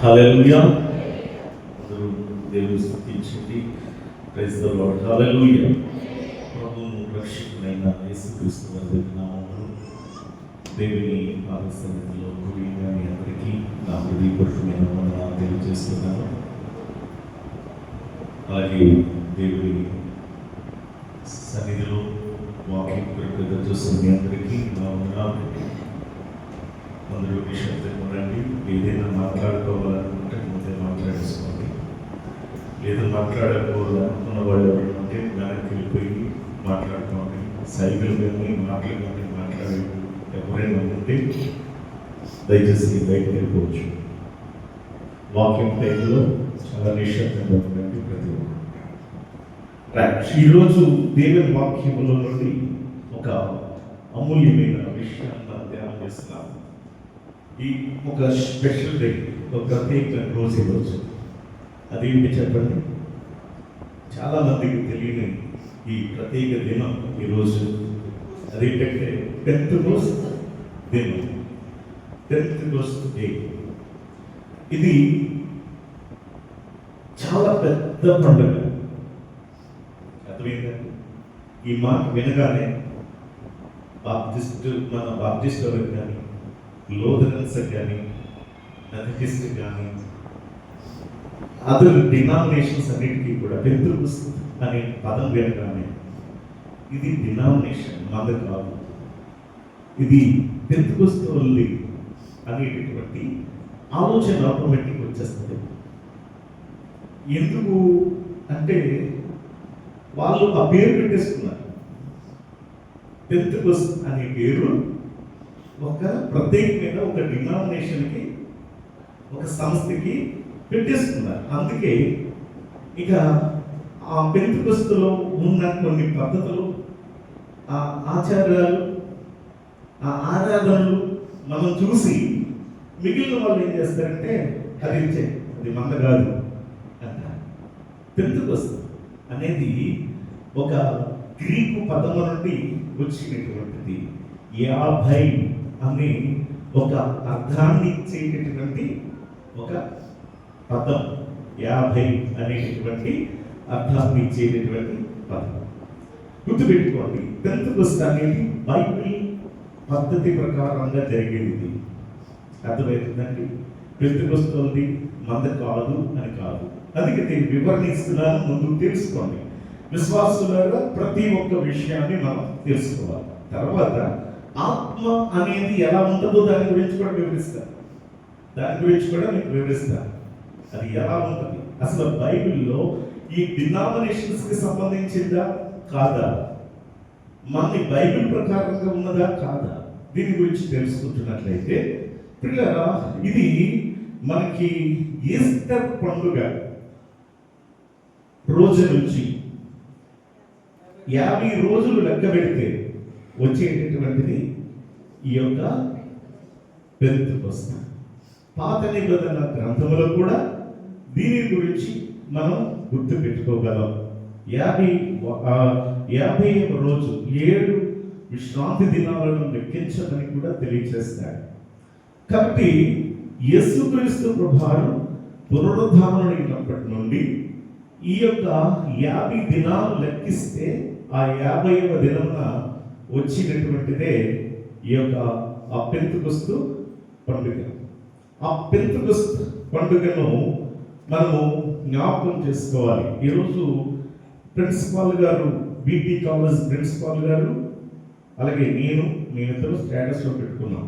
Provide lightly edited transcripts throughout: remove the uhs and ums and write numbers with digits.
హల్లెలూయా. అందరూ దేవుని స్తుతించండి. Praise the Lord. హల్లెలూయా. ప్రభువును రక్షకుడైన యేసుక్రీస్తు వారి నామములో దేవుని పాదసన్నిధిలో కూడి మీ అందరికీ నా హృదయపూర్వకమైన వందనాలు తెలియజేస్తున్నాను. అలాగే దేవుని సన్నిధిలో వాకింగ్ కొరకు ఎదురు చూస్తున్న మీ అందరికీ నా వందనాలు. అందరూ నిశ్శబ్దంగా ఉండండి. ఏదైనా మాట్లాడుకోవాలనుకుంటే ముందే మాట్లాడేసుకోండి. ఏదో మాట్లాడకపోవాలనుకున్న వాళ్ళు ఎవరంటే వెనక్కి వెళ్ళిపోయి మాట్లాడుకోండి. సైకిల్ కానీ మాటలు కానీ మాట్లాడి ఎవరైనా ఉంటే దయచేసి బయటకు వెళ్ళిపోవచ్చు. వాకింగ్ టైంలో చాలా నిశ్శబ్దంగా ఉండండి ప్రతి ఒక్కరు. ఈరోజు దేవుని వాక్యములో నుండి ఒక అమూల్యమైన విషయాన్ని మనం ధ్యానం చేస్తున్నాము. ఈ ఒక స్పెషల్ డే, ఒక ప్రత్యేక రోజు ఈరోజు. అదేంటి చెప్పండి? చాలా మందికి తెలియని ఈ ప్రత్యేక దినం ఈరోజు. అదేంటంటే పెంతెకోస్తు దినం, పెంతెకోస్తు డే. ఇది చాలా పెద్ద పండుగ. అర్థమైందండి? ఈ మాట వినగానే మన బాప్టిస్ట్ వారికి కానీ, లోదరన్స్ కానీ, మెథడిస్ట్ కానీ, అదర్ డినామినేషన్స్ అన్నిటికీ కూడా పెంతెకోస్తు అనే పదం వినగానే ఇది డినామినేషన్ మాది కాదు, ఇది పెంతెకోస్తు అనేటటువంటి ఆలోచన ఆటోమేటిక్ వచ్చేస్తుంది. ఎందుకు అంటే వాళ్ళు ఆ పేరు పెట్టేసుకున్నారు. పెంతెకోస్తు అనే పేరు ఒక ప్రత్యేకమైన ఒక డినామినేషన్కి ఒక సంస్థకి పెట్టేసుకున్నారు. అందుకే ఇక ఆ పెంతెకొస్తులో ఉన్న కొన్ని పద్ధతులు, ఆ ఆచారాలు, ఆ ఆరాధనలు మనం చూసి మిగిలిన వాళ్ళు ఏం చేస్తారంటే అది మంద కాదు అంటారు. పెంతెకొస్తు అనేది ఒక గ్రీకు పదము నుండి వచ్చినటువంటిది. 50 అనే ఒక అర్థాన్ని ఇచ్చేటటువంటి ఒక పదం. 50 అనేటటువంటి అర్థాన్ని ఇచ్చేటటువంటి పదం. గుర్తుపెట్టుకోండి, పెంతెకొస్తు అనేది బైబిల్ పద్ధతి ప్రకారంగా జరిగేది. అర్థమవుతుందండి? పెంతెకొస్తు మంద కాదు అని కాదు. అందుకే నేను వివరణిస్తున్నాను, ముందు తెలుసుకోండి. విశ్వాసులుగా ప్రతి ఒక్క విషయాన్ని మనం తెలుసుకోవాలి. తర్వాత ఆత్మ అనేది ఎలా ఉంటుందో దాని గురించి కూడా వివరిస్తాను. మీకు వివరిస్తాను అది ఎలా ఉంటుంది. అసలు బైబిల్లో ఈ డినామినేషన్స్ కి సంబంధించిందా కాదా, మన బైబిల్ ప్రకారంగా ఉన్నదా కాదా, దీని గురించి తెలుసుకుంటున్నట్లయితే పిల్లరా, ఇది మనకి ఈస్టర్ పండుగ రోజు నుంచి 50 రోజులు లెక్క పెడితే వచ్చేటటువంటిది ఈ యొక్క పెంతెకొస్తు. పాత నిబంధన గ్రంథంలో కూడా దీని గురించి మనం గుర్తు పెట్టుకోగలం. 50వ రోజు 7 విశ్రాంతి దినాలను లెక్కించమని కూడా తెలియజేస్తాడు. కాబట్టి యేసుక్రీస్తు ప్రభువారు పునరుద్ధానమైనప్పటి నుండి ఈ యొక్క 50 దినాలు లెక్కిస్తే ఆ 50వ దినమున వచ్చినటువంటిదే ఈ యొక్క ఆ పెంతెకొస్తు పండుగ. ఆ పెంతెకొస్తు పండుగను మనము జ్ఞాపకం చేసుకోవాలి. ఈరోజు ప్రిన్సిపాల్ గారు, బీటీ కాలేజ్ ప్రిన్సిపాల్ గారు, అలాగే మేమిద్దరు స్టేటస్లో పెట్టుకున్నాం.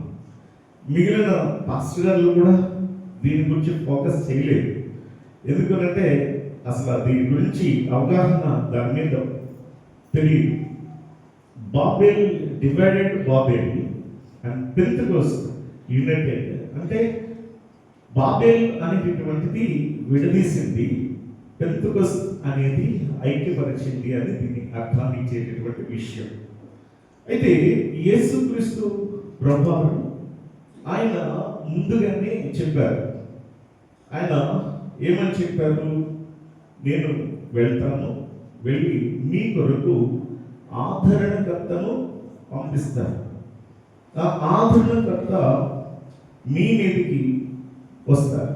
మిగిలిన పాస్టర్ గారు కూడా దీని గురించి ఫోకస్ చేయలేదు. ఎందుకంటే అసలు దీని గురించి అవగాహన దాని మీద తెలియదు. Babel divided, Babel and Pentecost united. అంటే బాబెల్ అనేటటువంటిది విడదీసింది, పెంతెకొస్తు అనేది ఐక్యపరిచింది అని దీన్ని అర్థాన్ని ఇచ్చేటటువంటి విషయం. అయితే యేసుక్రీస్తు ప్రభువారు ఆయన ముందుగానే చెప్పారు. ఆయన ఏమని చెప్పారు? నేను వెళ్తాను, వెళ్ళి మీ కొరకు ఆదరణకర్తను పంపిస్తాను. ఆ ఆదరణకర్త మీ మీదకి వస్తారు,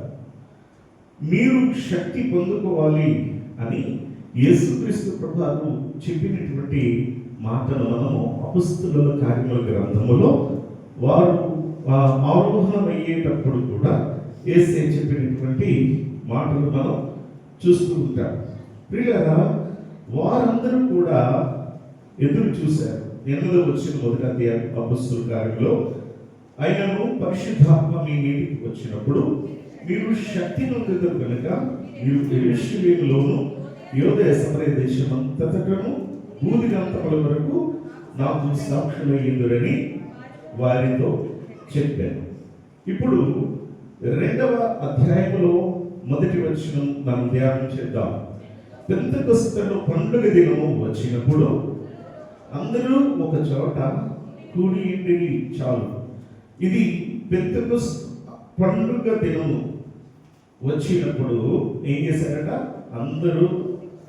మీరు శక్తి పొందుకోవాలి అని యేసుక్రీస్తు ప్రభువారు చెప్పినటువంటి మాటలు మనము అపొస్తలుల కార్యముల గ్రంథములో వారు ఆరోహణం అయ్యేటప్పుడు కూడా యేసే చెప్పినటువంటి మాటలు మనం చూస్తూ ఉంటాం. ప్రియులారా, వారందరూ కూడా ఎదురు చూశారు. 8వ వచనం మొదటి అధ్యాయం అపొస్తలుల కార్యంలో, ఆయనను పరిశుద్ధాత్మ మీ మీదకి వచ్చినప్పుడు మీరు శక్తి నొందుతారు కనుక మీరు యెరూషలేములోను యూదయ సమరయ దేశమంతటను భూదిగంతముల వరకు నాకు సాక్షులయ్యుందురని వారితో చెప్పాను. ఇప్పుడు 2వ అధ్యాయంలో మొదటి వచనం మనం ధ్యానం చేద్దాం. పెంతెకొస్తు పండుగ దినము వచ్చినప్పుడు అందరూ ఒక చోట కూడి ఉండి చాలు. ఇది పెంతెకొస్తు పండుగ దినము వచ్చినప్పుడు ఏం చేశారట? అందరూ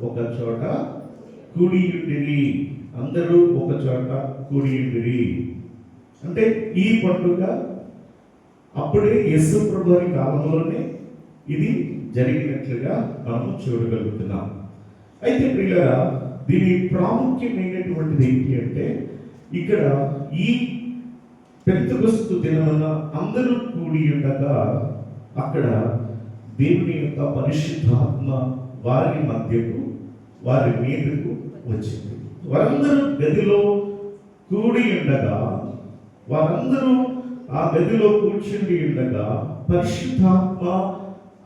ఒక చోట కూడి ఉండిరి. అందరూ ఒక చోట కూడి ఉండిరి అంటే ఈ పండుగ అప్పుడే యేసు ప్రభువారి కాలంలోనే ఇది జరిగినట్లుగా మనం చూడగలుగుతున్నాం. అయితే ప్రియులారా, దీని ప్రాముఖ్యమైనటువంటిది ఏంటి అంటే, ఇక్కడ ఈ పెంతెకొస్తు దినమున అందరూ కూడి ఉండగా అక్కడ దేవుని యొక్క పరిశుద్ధాత్మ వారి మధ్యకు, వారి మీదకు వచ్చింది. వారందరూ గదిలో కూడి ఉండగా, వారందరూ ఆ గదిలో కూర్చుండి ఉండగా పరిశుద్ధాత్మ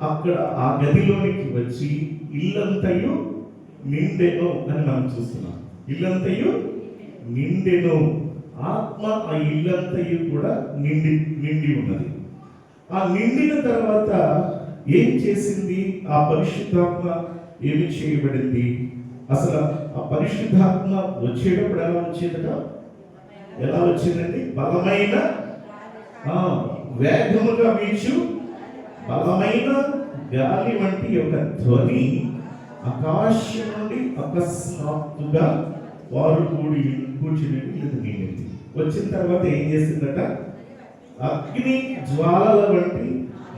అక్కడ ఆ గదిలోనికి వచ్చి ఇల్లంతయు నిండెను అని మనం చూస్తున్నాం. ఇల్లంతయు నిండెను. ఆత్మ ఆ ఇల్లంతయు కూడా నిండి ఉన్నది. ఆ నిండిన తర్వాత ఏం చేసింది? ఆ పరిశుద్ధాత్మ ఏమి చేయబడింది? అసలు ఆ పరిశుద్ధాత్మ వచ్చేటప్పుడు ఎలా వచ్చేదట? ఎలా వచ్చిందండి? బలమైన వేగముగా వీచు బలమైన గాలి వంటి ఒక ధ్వని ఆకాశం నుండి అకస్మాత్తుగా వారు కూర్చుని వచ్చిన తర్వాత ఏం చేసిందట? అగ్ని జ్వాలల వంటి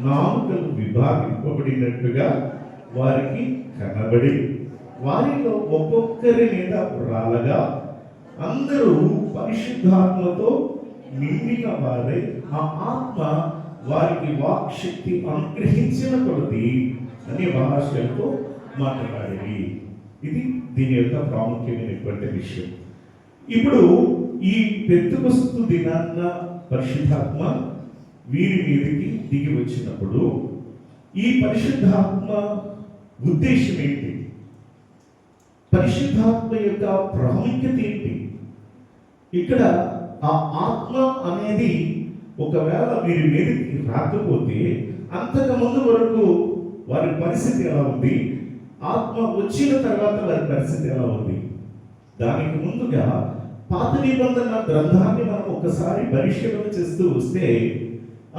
నాలుకలు విభాగింపబడినట్టుగా వారికి కనబడి వారిలో ఒక్కొక్కరి మీద రాలగా అందరూ పరిశుద్ధాత్మతో నిండిన వారై ఆ ఆత్మ వారికి వాక్శక్తి అనుగ్రహించిన కొలది అనే భాషలతో మాట్లాడేది. ఇది దీని యొక్క ప్రాముఖ్యమైనటువంటి విషయం. ఇప్పుడు ఈ పెంతెకొస్తు దినాన్న పరిశుద్ధాత్మ వీరి మీదకి దిగి వచ్చినప్పుడు ఈ పరిశుద్ధాత్మ ఉద్దేశం ఏంటి? పరిశుద్ధాత్మ యొక్క ప్రాముఖ్యత ఏంటి? ఇక్కడ ఆ ఆత్మ అనేది ఒకవేళ వీరి మీదకి రాకపోతే అంతకు ముందు వరకు వారి పరిస్థితి ఎలా ఉంది, ఆత్మ వచ్చిన తర్వాత వారి పరిస్థితి ఎలా ఉంది? దానికి ముందుగా పాత నిబంధన గ్రంథాన్ని మనం ఒకసారి పరిశీలన చేస్తూ వస్తే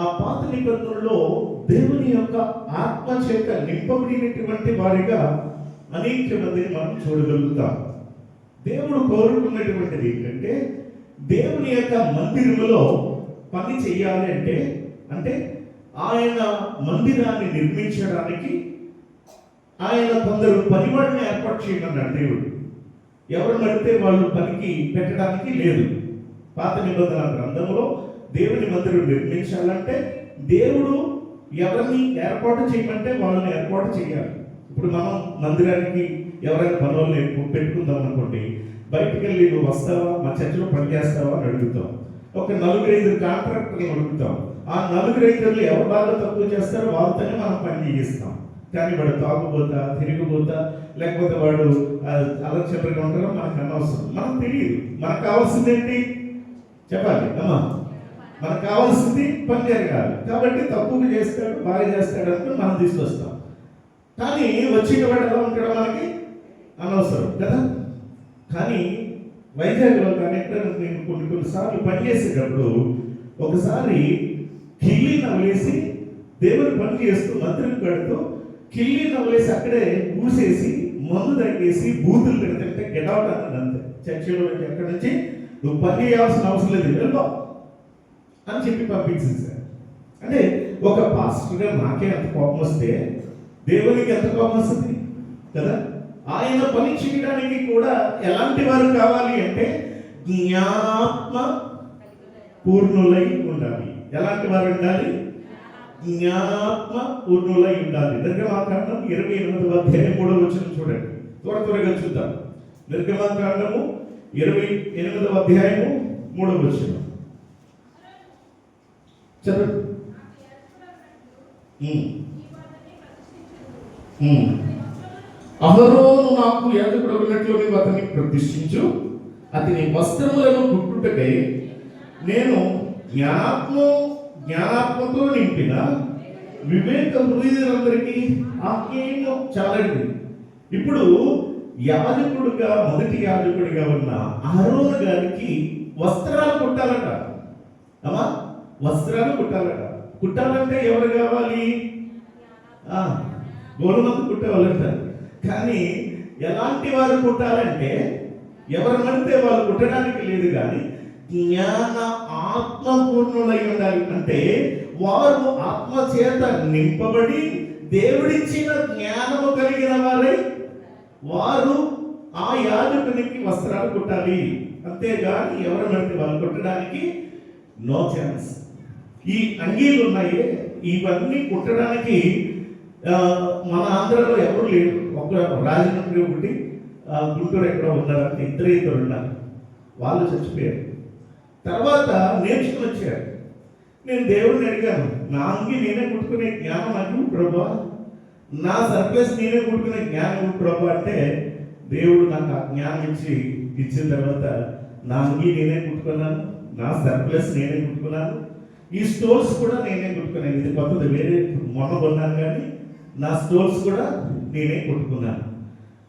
ఆ పాత నిబంధనలో దేవుని యొక్క ఆత్మ చేత నింపబడినటువంటి వారిగా అనేక మందిని మనం చూడగలుగుతాం. దేవుడు కోరుకున్నటువంటిది ఏంటంటే దేవుని యొక్క మందిరములో పని చేయాలి అంటే ఆయన మందిరాన్ని నిర్మించడానికి ఆయన కొందరు పనివాడిని ఏర్పాటు చేయమన్నాడు దేవుడు. ఎవరు పడితే వాళ్ళు పనికి పెట్టడానికి లేదు. పాత నిబంధన గ్రంథంలో దేవుని మందిరం నిర్మించాలంటే దేవుడు ఎవరిని ఏర్పాటు చేయమంటే వాళ్ళని ఏర్పాటు చేయాలి. ఇప్పుడు మనం మందిరానికి ఎవరైనా పనులను పెట్టుకుందాం అనుకోండి, బయటికి వెళ్ళి నువ్వు వస్తావా, మా చర్చిలో పని చేస్తావా అని అడుగుతాం. ఒక 4-5 కాంట్రాక్టర్లు అడుగుతాం. ఆ 4-5 ఎవరు బాగా తక్కువ చేస్తారో వాళ్ళతోనే మనం పని చేయిస్తాం. కానీ వాడు తాగుపోతా, తిరిగిపోతా, లేకపోతే వాడు అలక్షపరిగా ఉంటారో మనకు అనవసరం, మనకు తెలియదు. మనకు కావాల్సింది ఏంటి చెప్పాలి అమ్మా? మనకు కావాల్సింది పని జరగాలి. కాబట్టి తక్కువ చేస్తాడు, బాగా చేస్తాడు అంటే మనం తీసుకొస్తాం. కానీ వచ్చిన వాడు ఎలా ఉంటాడో మనకి అనవసరం కదా. కానీ వైజాగ్లో కానీ ఎక్కడ నేను కొన్నిసార్లు పనిచేసేటప్పుడు ఒకసారి కిల్లి నవ్వేసి దేవుని పని చేస్తూ మంత్రిని కడుతూ కిల్లి నవ్వేసి అక్కడే ఊసేసి మందు తగ్గేసి బూతులు పెడితే గెటౌట్ అన్నది అంతే. చర్చిలో ఎక్కడి నుంచి నువ్వు పని చేయాల్సిన అవసరం లేదు, వెళ్ళిపో అని చెప్పి పంపించింది సార్. అంటే ఒక పాస్టర్గా నాకే ఎంత కోపం వస్తే దేవునికి ఎంత కోపం వస్తుంది కదా. ఆయన పని చేయడానికి కూడా ఎలాంటి వారు కావాలి అంటే జ్ఞానాత్మ పూర్ణులై ఉండాలి. ఎలాంటి వారు ఉండాలి? జ్ఞానాత్మ పూర్ణులై ఉండాలి. నిర్గమాకాండం 28వ అధ్యాయం 3వ వచనం చూడండి, త్వరగా చూద్దాం. నిర్గమాకాండము 28వ అధ్యాయము 3వ వచనం చదువు. అహరోను నాకు యాజకుడు ఉన్నట్లు నీవు అతన్ని ప్రతిష్ఠించు, అతని వస్త్రములను కుట్టుటకై నేను జ్ఞానాత్మతో నింపిన వివేక హృదయులందరికీ ఆజ్ఞను చాలండి. ఇప్పుడు యాజకుడుగా, మొదటి యాజకుడిగా ఉన్న అహరోను గారికి వస్త్రాలు కుట్టాలట. అమ్మా, వస్త్రాలు కుట్టాలట. కుట్టాలంటే ఎవరు కావాలి? గోరుమందు కుట్టేవాళ్ళంట. కానీ ఎలాంటి వారు కుట్టాలంటే ఎవరు పడితే వాళ్ళు కుట్టడానికి లేదు, కానీ జ్ఞాన ఆత్మపూర్ణులై ఉండాలి. అంటే వారు ఆత్మ చేత నింపబడి దేవుడిచ్చిన జ్ఞానము కలిగిన వారై వారు ఆ యాజకునికి వస్త్రాలు కుట్టాలి. అంతేగాని ఎవరు పడితే వాళ్ళు కుట్టడానికి నో ఛాన్స్. ఈ అంగీలు ఉన్నాయి, ఇవన్నీ కుట్టడానికి మన ఆంధ్రలో ఎవరు లేరు. ఒక రాజమండ్రి ఒకటి, గుంటూరు ఎక్కడో ఉన్నారంటే ఇద్దరు ఉన్నారు. వాళ్ళు చచ్చిపోయారు. తర్వాత నేర్చుకుని వచ్చారు. నేను దేవుడిని అడిగాను, నా అంగి నేనే కుట్టుకునే జ్ఞానం నాకు ప్రభా, నా సర్ప్లస్ నేనే కుట్టుకునే జ్ఞానం ప్రభా అంటే దేవుడు నాకు ఆ జ్ఞానం ఇచ్చిన తర్వాత నా అంగి నేనే కుట్టుకున్నాను, నా సర్ప్లస్ నేనే కుట్టుకున్నాను. ఈ స్టోర్స్ కూడా నేనే కుట్టుకున్నాను. ఇది కొత్తది, వేరే మొన్న కొన్నాను, కానీ నా స్టోర్స్ కూడా నేనే కుట్టుకున్నాను.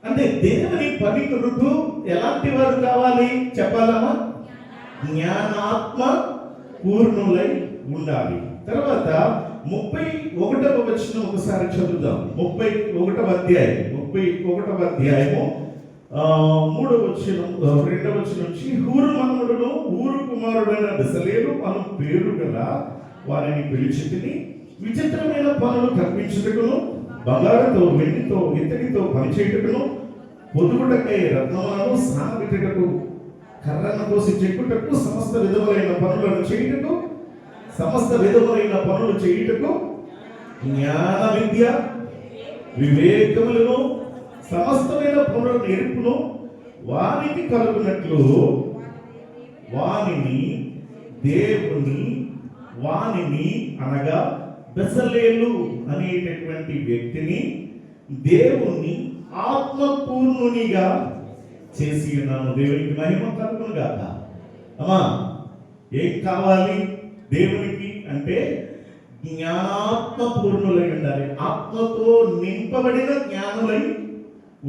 అంటే దేవుని పని కొరకు ఎలాంటి వారు కావాలి చెప్పాలమ్మా? జ్ఞానాత్మ పూర్ణులై ఉండాలి. తర్వాత 31వ వచనం ఒకసారి చదువుదాం. 31వ అధ్యాయము 3వ వచనం 2వ వచనం నుంచి, హూరు మనుమడును ఊరు కుమారుడైన బెసలేలు అను పేరు గల వారిని పిలిచితిని, విచిత్రమైన పనులు కల్పించుటకును, బంగారుతో వెండితో ఇత్తడితో పనిచేయుటకును, పొదుగుటకై రత్నములను స్నానపెట్టుటకు, కర్రను కోసి చెక్కుటకు, సమస్త విధములైన పనులు చేయుటకు జ్ఞాన విద్య వివేకములను సమస్తమైన పనులు నేర్పును, వారికి కలుగునట్లు వానిని అనగా బెసలేలు అనేటటువంటి వ్యక్తిని దేవుని ఆత్మపూర్ణునిగా చేసి ఉన్నాను. దేవునికి మహిమ కలుగును గాక. అమ్మా, ఏం కావాలి దేవునికి అంటే? జ్ఞానాత్మ పూర్ణులై ఉండాలి. ఆత్మతో నింపబడిన జ్ఞానులై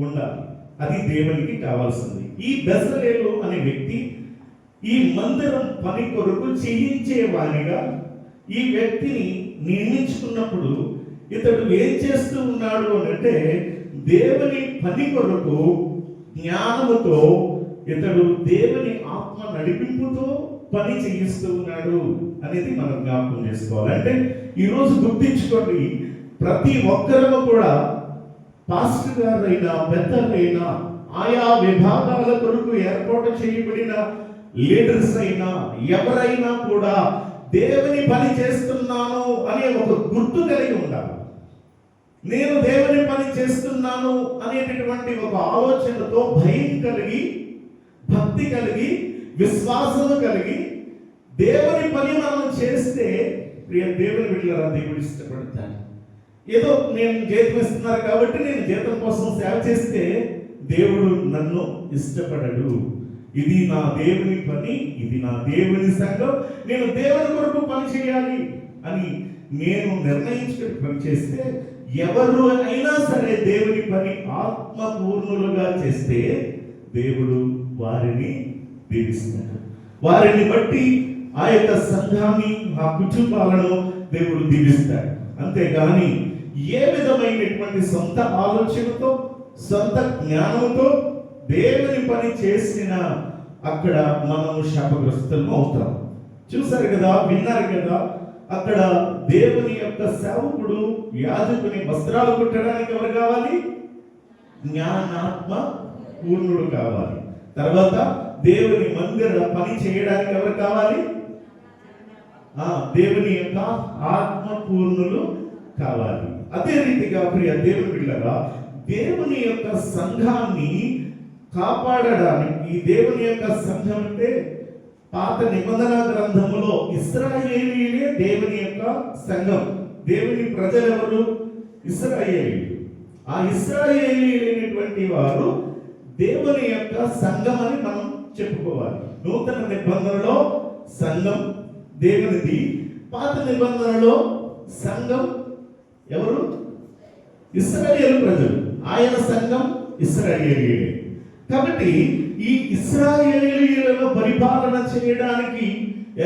ఉండాలి. అది దేవునికి కావాల్సింది. ఈ బెసలేలు అనే వ్యక్తి ఈ మందిరం పని కొరకు చేయించేవానిగా ఈ వ్యక్తిని నియమించుకున్నప్పుడు ఇతడు ఏం చేస్తూ ఉన్నాడు అంటే, దేవుని పని కొరకు జ్ఞానముతో ఇతడు దేవుని ఆత్మ నడిపింపుతో పని చేయిస్తూ ఉన్నాడు అనేది మనం జ్ఞాపకం చేసుకోవాలి. అంటే ఈరోజు గుర్తించుకోండి, ప్రతి ఒక్కరూ కూడా పాస్టర్ గారైనా పెద్దలైనా ఆయా విభాగాల కొరకు ఏర్పాటు చేయబడిన లీడర్స్ అయినా ఎవరైనా కూడా దేవుని పని చేస్తున్నాను అనే ఒక గుర్తు కలిగి ఉండాలి. నేను దేవుని పని చేస్తున్నాను అనేటటువంటి ఒక ఆలోచనతో భయం కలిగి, భక్తి కలిగి, విశ్వాసము కలిగి దేవుని పని మనం చేస్తే దేవుని బిడ్డలారా, దేవుడు ఇష్టపడతాడు. ఏదో నేను జీతం ఇస్తున్నారు కాబట్టి నేను జీతం కోసం సేవ చేస్తే దేవుడు నన్ను ఇష్టపడడు. ఇది నా దేవుని పని, ఇది నా దేవుని సంఘం, నేను దేవుని కొరకు పని చేయాలి అని నేను నిర్ణయించుకుని పని చేస్తే, ఎవరు అయినా సరే దేవుని పని ఆత్మపూర్ణులుగా చేస్తే దేవుడు వారిని దీవిస్తాడు. వారిని బట్టి ఆ యొక్క సంఘాన్ని, ఆ కుటుంబాలను దేవుడు దీవిస్తాడు. అంతేగాని ఏ విధమైనటువంటి సొంత ఆలోచనతో, సొంత జ్ఞానంతో దేవుని పని చేసిన అక్కడ మనము శాపగ్రస్తులం అవుతాం. చూసారు కదా, విన్నారు కదా, అక్కడ దేవుని యొక్క సేవకుడు యాజకుని వస్త్రాలు కుట్టడానికి ఎవరు కావాలి? జ్ఞానాత్మ పూర్ణుడు కావాలి. తర్వాత దేవుని మందిర పని చేయడానికి ఎవరు కావాలి? దేవుని యొక్క ఆత్మ పూర్ణులు కావాలి. అదే రీతిగా ప్రియ దేవుని బిడ్డలారా, దేవుని యొక్క సంఘాన్ని కాపాడడానికి, దేవుని యొక్క సంఘం అంటే పాత నిబంధన గ్రంథములో ఇశ్రాయేలీయులే దేవుని యొక్క సంఘం. దేవుని ప్రజలు ఎవరు? ఇశ్రాయేలీయులు. ఆ ఇశ్రాయేలీయులైనటువంటి వారు దేవుని యొక్క సంఘం అని మనం చెప్పుకోవాలి. నూతన నిబంధనలో సంఘం దేవునిది, పాత నిబంధనలో సంఘం ఎవరు? ఇశ్రాయేలు ప్రజలు. ఆయన సంఘం ఇశ్రాయేలీయులే. కాబట్టి ఈ ఇశ్రాయేలీయులను పరిపాలన చేయడానికి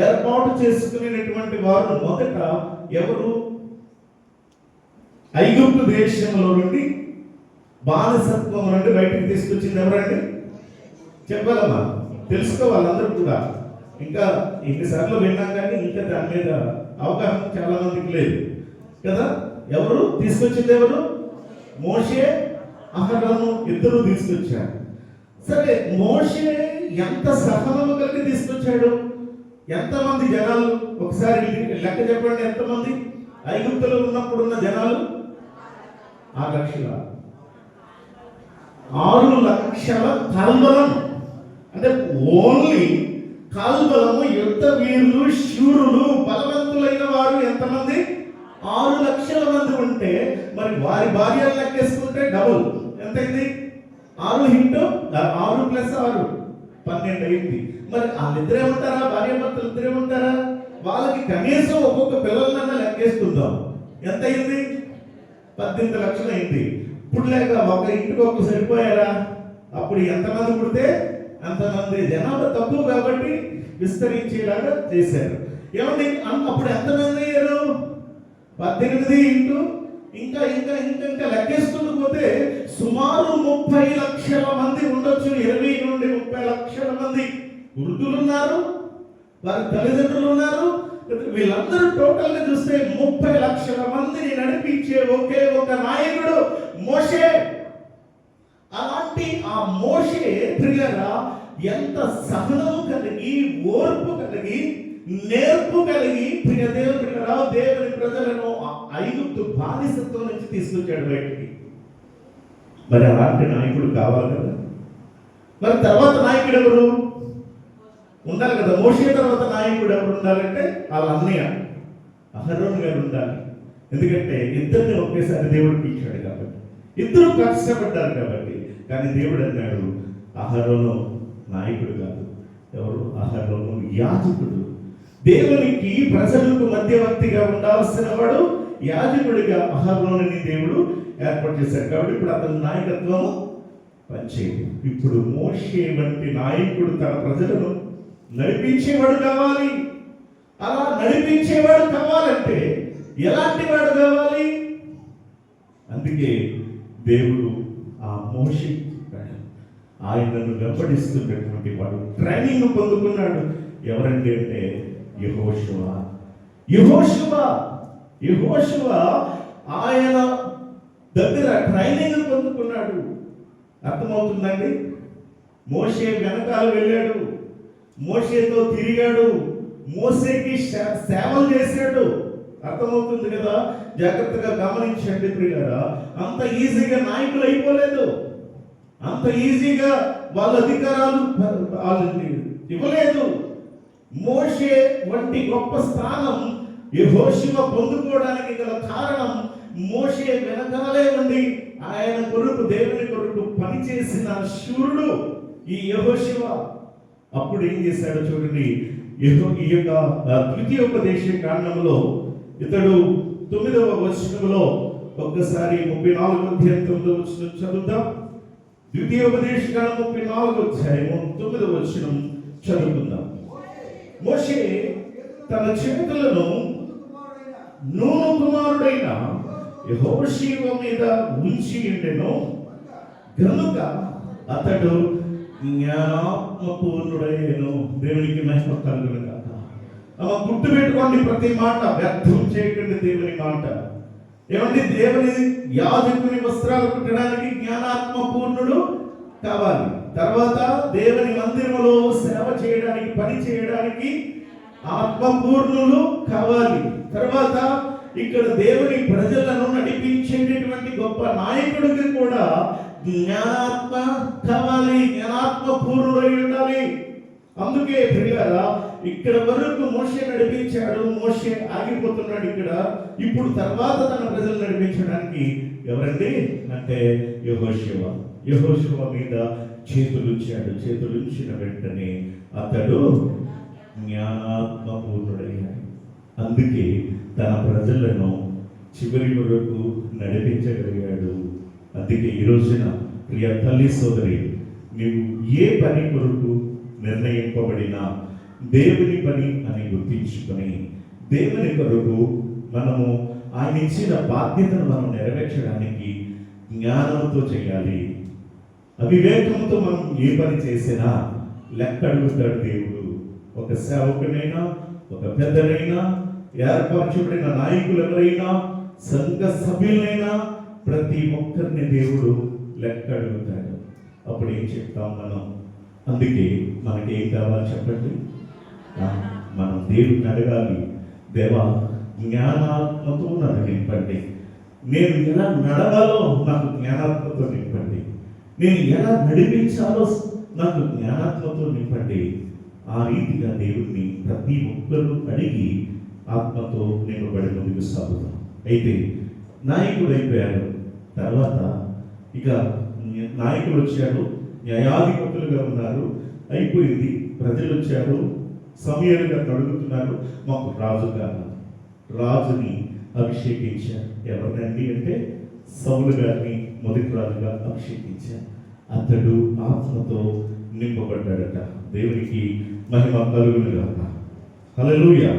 ఏర్పాటు చేసుకునేటువంటి వారు మొదట ఎవరు? ఐగుప్తు దేశంలో నుండి, బానిసత్వం నుండి బయటకు తీసుకొచ్చింది ఎవరండి? చెప్పాలమ్మా, తెలుసుకోవాలి అందరూ కూడా. ఇంకా ఎన్నిసార్లు విన్నాం కానీ ఇంకా దాని మీద అవగాహన చాలా మందికి లేదు కదా. ఎవరు తీసుకొచ్చింది? ఎవరు? మోషే, అహరోను ఇద్దరు తీసుకొచ్చారు. సరే, మోషే ఎంత సహనము కలిగి తీసుకొచ్చాడు? ఎంతమంది జనాలు? ఒకసారి లెక్క చెప్పండి, ఎంతమంది ఐగుప్తులో ఉన్నప్పుడు ఉన్న జనాలు? 6 లక్షల. 6 లక్షల కాల్బలం. అంటే ఓన్లీ కాల్బలము, యుద్ధ వీరులు, శూరులు, బలవంతులైన వారు ఎంతమంది? 6 లక్షల మంది ఉంటే మరి వారి భార్యలు లెక్కేసుకుంటే డబుల్ ఎంతైంది? 6 × 6 + 6 12 అయింది. మరి వాళ్ళిద్దరే ఉంటారా? భార్య భర్తలు ఇద్దరే ఉంటారా? వాళ్ళకి కనీసం ఒక్కొక్క పిల్లలన్నా లెక్కేసుకుందాం. ఎంత అయింది? 18 లక్షలు అయింది. ఇప్పుడు లేక ఒక ఇంటికి ఒక్క సరిపోయారా? అప్పుడు ఎంతమంది పుడితే అంతమంది. జనాభా తక్కువ కాబట్టి విస్తరించేలాగా చేశారు. ఏమండి అప్పుడు ఎంతమంది అయ్యారు? 18 ఇంటూ ఇంకా ఇంకా ఇంకా ఇంకా లెక్కేసుకుంటూ పోతే సుమారు 30 లక్షల మంది ఉండొచ్చు. 20 నుండి 30 లక్షల మంది వృద్ధులు ఉన్నారు, వారి తల్లిదండ్రులు ఉన్నారు. వీళ్ళందరూ టోటల్ గా చూస్తే 30 లక్షల మందిని నడిపించే ఒకే ఒక నాయకుడు మోషే. అలాంటి ఆ మోషే ప్రియులారా ఎంత సహనం కలిగి, ఓర్పు కలిగి, నేర్పు కలిగి ప్రియ దేవుడిరా దేవుని ప్రజలను ఐగుప్తు బానిసత్వం నుంచి తీసుకొచ్చాడు బయటికి. మరి అలాంటి నాయకుడు కావాలి కదా. మరి తర్వాత నాయకుడు ఎవరు ఉండాలి కదా? మోషే తర్వాత నాయకుడు ఎవరు ఉండాలంటే వాళ్ళ అన్నయ్య అహరోను గారు ఉండాలి. ఎందుకంటే ఇద్దరిని ఒకేసారి దేవుడికి ఇచ్చాడు కాబట్టి, ఇద్దరు కష్టపడ్డారు కాబట్టి. కానీ దేవుడు అన్నాడు అహరోను నాయకుడు కాదు. ఎవరు? అహరోను యాజకుడు. దేవునికి ప్రజలకు మధ్యవర్తిగా ఉండాల్సిన వాడు యాజకుడిగా అహరోనుని దేవుడు ఏర్పాటు చేశాడు. కాబట్టి ఇప్పుడు అతని నాయకత్వం పనిచేయదు. ఇప్పుడు మోషే వంటి నాయకుడు తన ప్రజలను నడిపించేవాడు కావాలి. అలా నడిపించేవాడు కావాలంటే ఎలాంటి వాడు కావాలి? అందుకే దేవుడు ఆ మోషే ఆయనను వెంబడిస్తున్నటువంటి వాడు ట్రైనింగ్ పొందుకున్నాడు. ఎవరంటే అంటే యెహోషువ. ఆయన దగ్గర ట్రైనింగ్ పొందుకున్నాడు. అర్థమవుతుందండి? మోషే వెనకాల వెళ్ళాడు, మోషేతో తిరిగాడు, మోషేకి సేవలు చేశాడు. అర్థమవుతుంది కదా? జాగ్రత్తగా గమనించండి ప్రియులారా. అంత ఈజీగా నాయకులు అయిపోలేదు, అంత ఈజీగా వాళ్ళ అధికారాలు ఇవ్వలేదు. మోషే వంటి గొప్ప స్థానం యెహోషువ పొందుకోవడానికి గల కారణం మోషే వెనకాలే ఉండి ఆయన కొరకు, దేవుని కొరకు పనిచేసిన శూరుడు ఈ యెహోషువ. అప్పుడు ఏం చేశాడో చూడండి. ఈ యొక్క ద్వితీయోపదేశ కాండంలో ఇతడు 9వ వచనంలో ఒక్కసారి 34వ అధ్యాయం 9వ వచనం చదువుతాం. ద్వితీయోపదేశ కాండం 34వ అధ్యాయం 9వ వచనం చదువుకుందాం. మోషే తన చేతులను నూను కుమారుడైన యెహోషువ మీద ఉంచి ఉండెను గనుక అతడు జ్ఞానాత్మపూర్ణుడయ్యను. దేవునికి మహిమ కలుగును గాక. గుర్తు పెట్టుకోండి, ప్రతి మాట వ్యర్థం చేయకండి. దేవుని మాట ఏమండి? దేవుని యాజకుని వస్త్రాలు కుట్టడానికి జ్ఞానాత్మపూర్ణుడు కావాలి. తర్వాత దేవుని మందిరంలో సేవ చేయడానికి, పని చేయడానికి ఆత్మపూర్ణులు కావాలి. తర్వాత ఇక్కడ దేవుని ప్రజలను నడిపించేటటువంటి గొప్ప నాయకుడికి కూడా జ్ఞానాత్మ కావాలి, జ్ఞానాత్మ పూర్ణుడై ఉండాలి. అందుకే ప్రియులారా ఇక్కడ వరకు మోషే నడిపించాడు, మోషే ఆగిపోతున్నాడు ఇక్కడ. ఇప్పుడు తర్వాత తన ప్రజలు నడిపించడానికి ఎవరండి అంటే యెహోషువ మీద చేతులుంచాడు. చేతులుంచిన వెంటనే అతడు జ్ఞానాత్మ పూర్ణుడయ్యాడు. అందుకే తన ప్రజలను చివరి వరకు నడిపించగలిగాడు. అందుకే ఈ రోజున ప్రియ తల్లి సోదరి, నీవు ఏ పని కొరకు నిర్ణయింపబడినా దేవుని పని అని గుర్తించుకొని దేవుని కొరకు మనము ఆయన ఇచ్చిన బాధ్యతను మనం నెరవేర్చడానికి జ్ఞానంతో చేయాలి. అవివేకంతో మనం ఏ పని చేసినా లెక్క అడుగుతాడు దేవుడు. ఒక సేవకునైనా, ఒక పెద్దనైనా, ఏర్పరచబడిన నాయకులు ఎవరైనా, సంఘ సభ్యులైనా ప్రతి ఒక్కరిని దేవుడు లెక్క అడుగుతాడు. అప్పుడు ఏం చెప్తాం మనం? అందుకే మనకి ఏం కావాలి చెప్పండి? మనం దేవుడిని అడగాలి, దేవా జ్ఞానాత్మతో నన్ను నింపండి. నేను ఎలా నడవాలో నాకు జ్ఞానాత్మతో నింపండి. నేను ఎలా నడిపించాలో నాకు జ్ఞానాత్మతో నింపండి. ఆ రీతిగా దేవుడిని ప్రతి ఒక్కరూ అడిగి ఆత్మతో నింపబడి ముందుకు సాగుతాం. అయితే నాయకుడు అయిపోయారు. తర్వాత ఇక నాయకులు వచ్చారు, న్యాయాధిపతులుగా ఉన్నారు, అయిపోయింది. ప్రజలు వచ్చారు, సమూయేలు గారిని అడుగుతున్నారు, మాకు రాజు కావాలి. రాజుని అభిషేకించారు. ఎవరినండి అంటే సౌలు గారిని మొదటి రాజుగా అభిషేకించారు. అతడు ఆత్మతో నింపబడ్డాడట. దేవునికి మహిమ కలుగును గాక. హల్లెలూయా.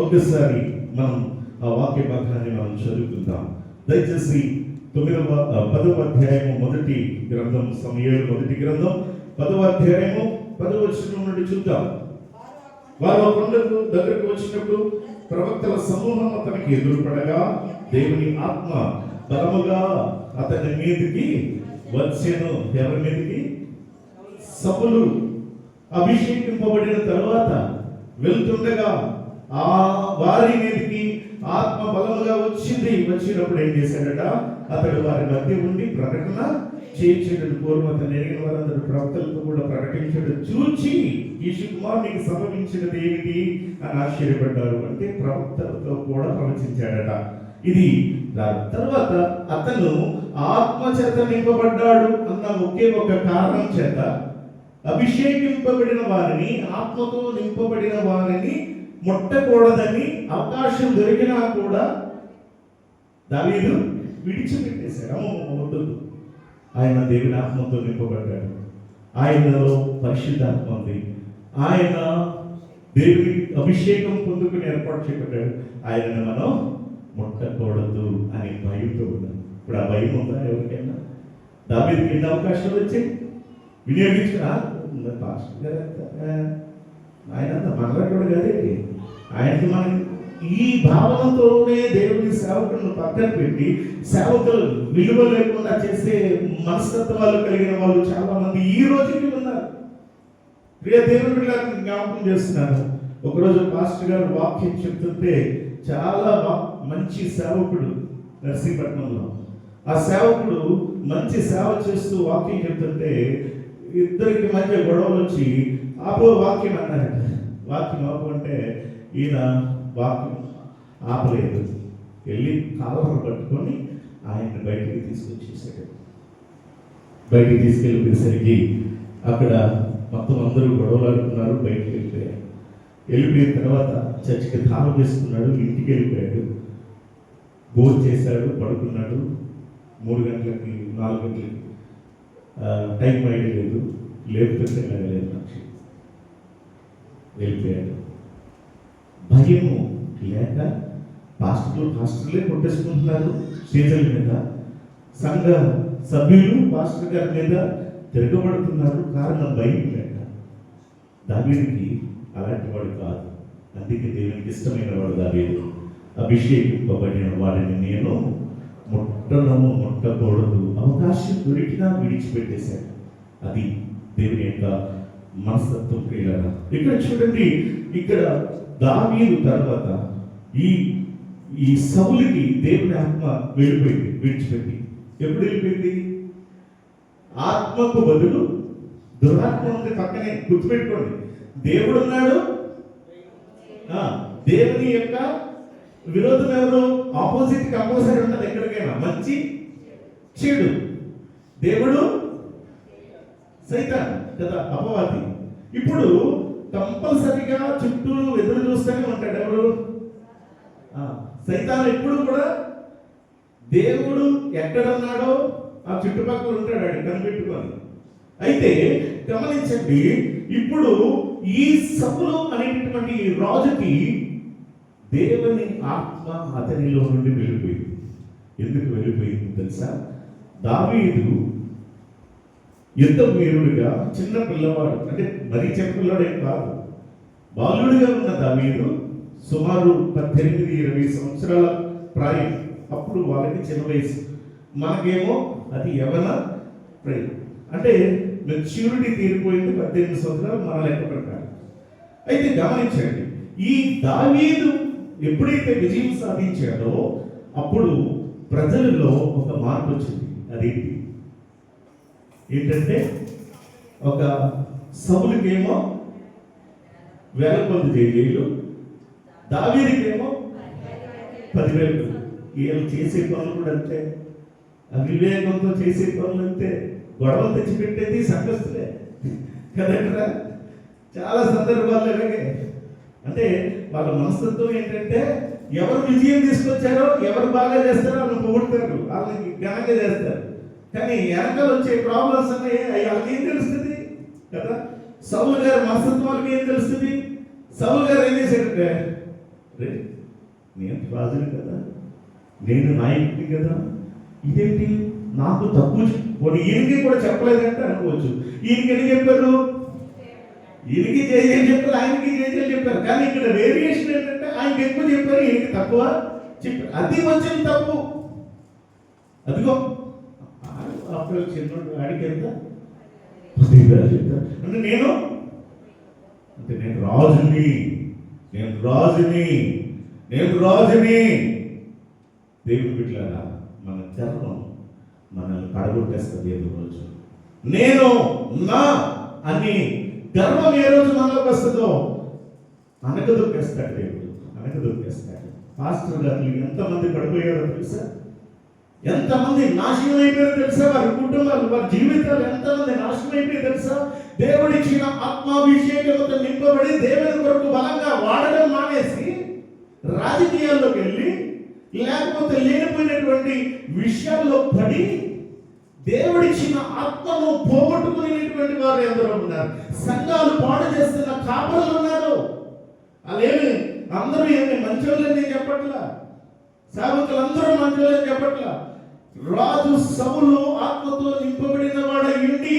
ఒక్కసారి మనం ఆ వాక్య భాగాన్ని మనం చదువుకుందాం. దయచేసి 10వ అధ్యాయము మొదటి గ్రంథం, సమూయేలు మొదటి గ్రంథం 10వ అధ్యాయము 10వ వచనం నుండి చూద్దాం. వారు ఆ కొండకు దగ్గరకు వచ్చినప్పుడు ప్రవక్తల సమూహం అతనికి ఎదురుపడగా దేవుని ఆత్మ బలముగా అతని మీదకి వచ్చెను. ఎవరి మీదకి? సౌలు అభిషేకింపబడిన తరువాత వెళ్తుండగా ఆ వారి మీదకి ఆత్మ బలముగా వచ్చినప్పుడు ఏం చేశాడట? అతడు వారి మధ్య ఉండి ప్రకటన చేయించడం. పూర్వం అతను ఎరిగిన వారందరూ ప్రవక్తలతో కూడా ప్రకటించడం చూచి ఈ కుమారునికి సంభవించినది ఏమిటి అని ఆశ్చర్యపడ్డారు. అంటే ప్రవక్తలతో కూడా ప్రవచించాడట. ఇది తర్వాత అతను ఆత్మ చేత నింపబడ్డాడు అన్న ఒకే ఒక కారణం చేత అభిషేకింపబడిన వారిని, ఆత్మతో నింపబడిన వారిని ముట్టకూడదని అవకాశం దొరికినా కూడా దావీదు విడిచిపెట్టేశాడు. వద్దు, ఆయన దేవుని ఆత్మతో నింపబడ్డాడు. ఆయనలో పరిశుద్ధాత్మ ఉంది. ఆయన దేవుని అభిషేకం పొందుకుని ఏర్పాటు చేయబడ్డాడు. ఆయనను మనం ముట్టకూడదు అని భయంతో ఉన్నాం. ఇప్పుడు ఆ భయం ఉందా ఎవరికైనా? దావీదుకి ఎన్ని అవకాశాలు వచ్చాయి, వినియోగించుకున్నా? పాస్టర్ గారు ఆయన మనలాంటి కదేంటి, ఆయనకి మనం ఈ భావనతోనే దేవుని సేవకులను పక్కన పెట్టి సేవకులు విలువ లేకుండా చేసే మనస్తత్వాలు కలిగిన వాళ్ళు చాలా మంది ఈ రోజుకి ఉన్నారు. ప్రియ దేవుని బిడ్డలకు జ్ఞాపకం చేస్తున్నాను. ఒకరోజు పాస్టర్ గారు వాక్యం చెప్తుంటే చాలా మంచి సేవకుడు నర్సీపట్నంలో, ఆ సేవకుడు మంచి సేవ చేస్తూ వాక్యం చెప్తుంటే ఇద్దరికి మధ్య గొడవలు వచ్చి ఆపో వాక్యం అన్నారట. వాక్యం ఆపు అంటే ఈయన వాక్యం ఆపలేదు, వెళ్ళి కాలర్ పట్టుకొని ఆయన్ని బయటికి తీసుకొచ్చేసాడు. బయటికి తీసుకెళ్ళిపోయేసరికి అక్కడ మొత్తం అందరూ గొడవలాడుతున్నారు. బయటికి వెళ్ళిపోయారు. వెళ్ళిపోయిన తర్వాత చర్చికి తాళం వేసుకున్నాడు, ఇంటికి వెళ్ళిపోయాడు. భోజనం చేశాడు, పడుకున్నాడు. 3 గంటలకి 4 గంటలకి టైం అయ్యలేదు, లేకపోతే లేదు. నాకు వెళ్ళిపోయాడు. భయము లేక పాస్టర్లే కొట్టేసుకుంటున్నారు స్టేజ్ల మీద, సంఘ సభ్యులు పాస్టర్ గారి మీద తిరగబడుతున్నారు. కారణం భయం లేక. దావీదుకి అలాంటి వాడు కాదు. అందుకే దేవునికి ఇష్టమైన వాడు దావీదు. అభిషేకింపబడిన వాడిని నేను ముట్టకూడదు, అవకాశం దొరికినా విడిచిపెట్టేశాడు. అది దేవుని యొక్క మనస్తత్వం. ప్రియులారా, ఇక్కడ చూడండి, ఇక్కడ దావీదు తర్వాత ఈ సౌలుకి దేవుని ఆత్మ వెళ్ళిపోయింది, విడిచిపెట్టి. ఎప్పుడు వెళ్ళిపోయింది? ఆత్మకు బదులు దురాత్మ ఉంది పక్కనే. గుర్తుపెట్టుకోండి, దేవుడు ఉన్నాడు, దేవుని యొక్క విరోధం ఎవరు? ఆపోజిట్ కంపల్సరీ ఉంటుంది ఎక్కడికైనా, మంచి చెడు. దేవుడు సైతాన్ కదా, అపవాది. ఇప్పుడు కంపల్సరిగా చుట్టూ ఎదురు చూస్తూనే ఉంటాడు ఎవరు? సైతాన్. ఎప్పుడు కూడా దేవుడు ఎక్కడున్నాడో ఆ చుట్టుపక్కల ఉంటాడు, ఆడు కనిపెట్టుకొని. అయితే గమనించండి, ఇప్పుడు ఈ సౌలు అనేటటువంటి రాజుకి దేవుని ఆత్మ అతనిలో నుండి వెళ్ళిపోయింది. ఎందుకు వెళ్ళిపోయింది తెలుసా? దావీదు యుద్ధ వీరుడిగా, చిన్న పిల్లవాడు, అంటే మరీ చిన్నపిల్లవాడు ఏం కాదు, బాలుడిగా ఉన్న దావీదు సుమారు 18-20 సంవత్సరాల ప్రాయం. అప్పుడు వాళ్ళకి చిన్న వయసు, మనకేమో అది యవన ప్రాయం. అంటే మెచ్యూరిటీ తీరిపోయింది 18 సంవత్సరాలు మన లెక్క ప్రకారం. అయితే గమనించండి, ఈ దావీదు ఎప్పుడైతే విజయం సాధించాడో అప్పుడు ప్రజలలో ఒక మార్పు వచ్చింది. అదేంటి? ఏంటంటే ఒక సౌలుకేమో 1000 మంది జైలు, దావీదుకేమో 10,000. వీళ్ళు చేసే పనులు కూడా అంతే, అవివేకంతో చేసే పనులు అంతే, గొడవలు తెచ్చిపెట్టేది సంఘస్థులే కదంటారా. చాలా సందర్భాలు అలాగే అంటే వాళ్ళ మనస్తత్వం ఏంటంటే ఎవరు విజయం తీసుకొచ్చారో, ఎవరు బాగా చేస్తారో వాళ్ళు పొగుడతారు, వాళ్ళని ఘనంగా చేస్తారు. కానీ వెనకాల వచ్చే ప్రాబ్లమ్స్ అన్నీ వాళ్ళకి ఏం తెలుస్తుంది కదా. సౌలు గారి మనస్తత్వానికి ఏం తెలుస్తుంది? సౌలు గారు ఏం చేశారంటే, రే నేను రాజుని కదా, నేను నాయకుడిని కదా, ఇదేంటి నాకు తక్కువ కొన్ని ఈయనకి కూడా చెప్పలేదంటే అనుకోవచ్చు. ఈయనకి ఎన్ని చెప్పారు? ఈయనకి జయజయం చెప్పారు, ఆయనకి జయజయం చెప్పారు. కానీ ఇక్కడ వేరియేషన్ ఏంటంటే ఆయనకి ఎక్కువ చెప్పారు, ఈయనకి తక్కువ చెప్పారు. అది వచ్చిన తప్పు. అదిగో అప్పుడు చిన్నోడు ఆడికి ఎంత 10,000 చెప్తారు అంటే నేను రాజుని, నేను రాజుని, నేను రాజుని. దేవుడు బిడ్డలారా, మన గర్వం మనల్ని పడగొట్టేస్తుంది. ఏదో రోజు నేను నా అని గర్వం ఏ రోజు మనలోకి వస్తుందో అనగదొక్కేస్తాడు దేవుడు, అనగదొక్కేస్తాడు. పాస్టర్ గారు ఎంతమంది పడిపోయారో తెలుసా? ఎంతమంది నాశనం అయిపోయారో తెలుసా? వారి కుటుంబాలు, వారి జీవితాలు ఎంతమంది నాశనం అయిపోయారో తెలుసా? దేవుడిచ్చిన ఆత్మాభిషేకంతో నింపబడి దేవుని కొరకు బలంగా వాడడం మానేసి రాజకీయాల్లోకి వెళ్ళి, లేకపోతే లేనిపోయినటువంటి విషయాల్లో పడి దేవుడిచ్చిన ఆత్మను పోగొట్టుకునేటువంటి వారు ఎందరో ఉన్నారు. సంఘాలు పాడు చేస్తున్న కాపరులు ఉన్నారు. వాళ్ళేమి అందరూ ఏమి మంచోళ్ళని నేను చెప్పట్లా, సేవకులందరూ మంచోళ్ళని చెప్పట్లా. రాజు సౌలు ఆత్మతో నింపబడిన వాడు ఇంటి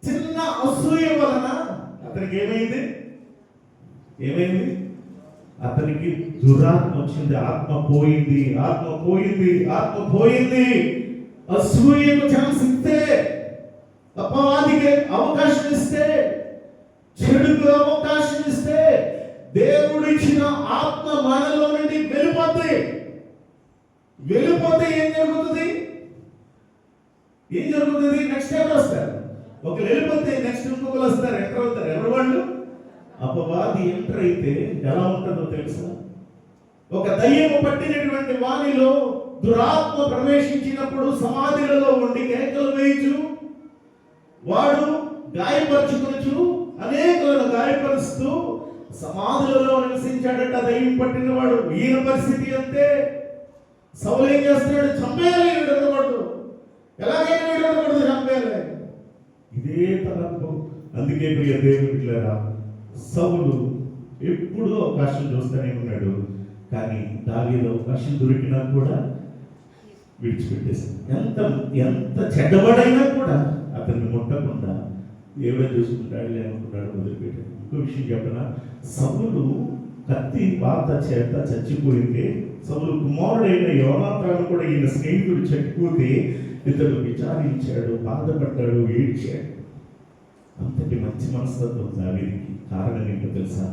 చిన్న అసూయ వలన అతనికి ఏమైంది? అతనికి దురాత్మ వచ్చింది. ఆత్మ పోయింది, ఆత్మ పోయింది, ఆత్మ పోయింది. అసూయకు ఛాన్స్ ఇస్తే, అపవాదికి అవకాశం ఇస్తే, చెడుకు అవకాశం ఇస్తే, దేవుడు ఇచ్చిన ఆత్మ మనలో నుండి వెళ్ళిపోతే ఏం జరుగుతుంది? నెక్స్ట్ ఎవరు వస్తారు? ఒకరు వెళ్ళిపోతే నెక్స్ట్ ఇంకొకరు వస్తారు. ఎంటర్ అవుతారు. ఎవరు వాళ్ళు? అపవాది ఎంటర్ అయితే ఎలా ఉంటుందో తెలుసా? ఒక దయ్యము పట్టినటువంటి వాణిలో దురాత్మ ప్రవేశించినప్పుడు సమాధిలో ఉండి కేకలు వేయచ్చు, వాడు గాయపరుచుకొనచ్చు, అనేకులను గాయపరుస్తూ సమాధులలో నివసించాడట దయ్యం పట్టిన వాడు. ఈయన పరిస్థితి అంతే. సౌలు ఏం చేస్తున్నాడు? చంపేయాలి, విడకూడదు, ఎలాగైనా విడకూడదు, చంపేయాలి. ఇదే తలంపు. అందుకే ప్రియ దేవుని బిడ్డలారా, సౌలు ఎప్పుడూ అవకాశం చూస్తూనే ఉన్నాడు. కానీ దావీదు అవకాశం దొరికినా కూడా విడిచిపెట్టేశాడు. ఎంత చెడ్డవాడైనా కూడా అతన్ని ముట్టకుండా దేవుడే చూసుకుంటాడు, లేనుకుంటాడు, వదిలిపెట్టాడు. ఇంకో విషయం చెప్పనా, సౌలు కత్తి వాత చేత చచ్చిపోయింటే సౌలు కుమారుడైన యోనాతాను కూడా ఈయన స్నేహితుడు చచ్చిపోతే ఇతడు విచారించాడు, బాధపడ్డాడు, ఏడ్చాడు. అంతటి మంచి మనస్తత్వం దావీదుకి. కారణం ఏంటో తెలుసా?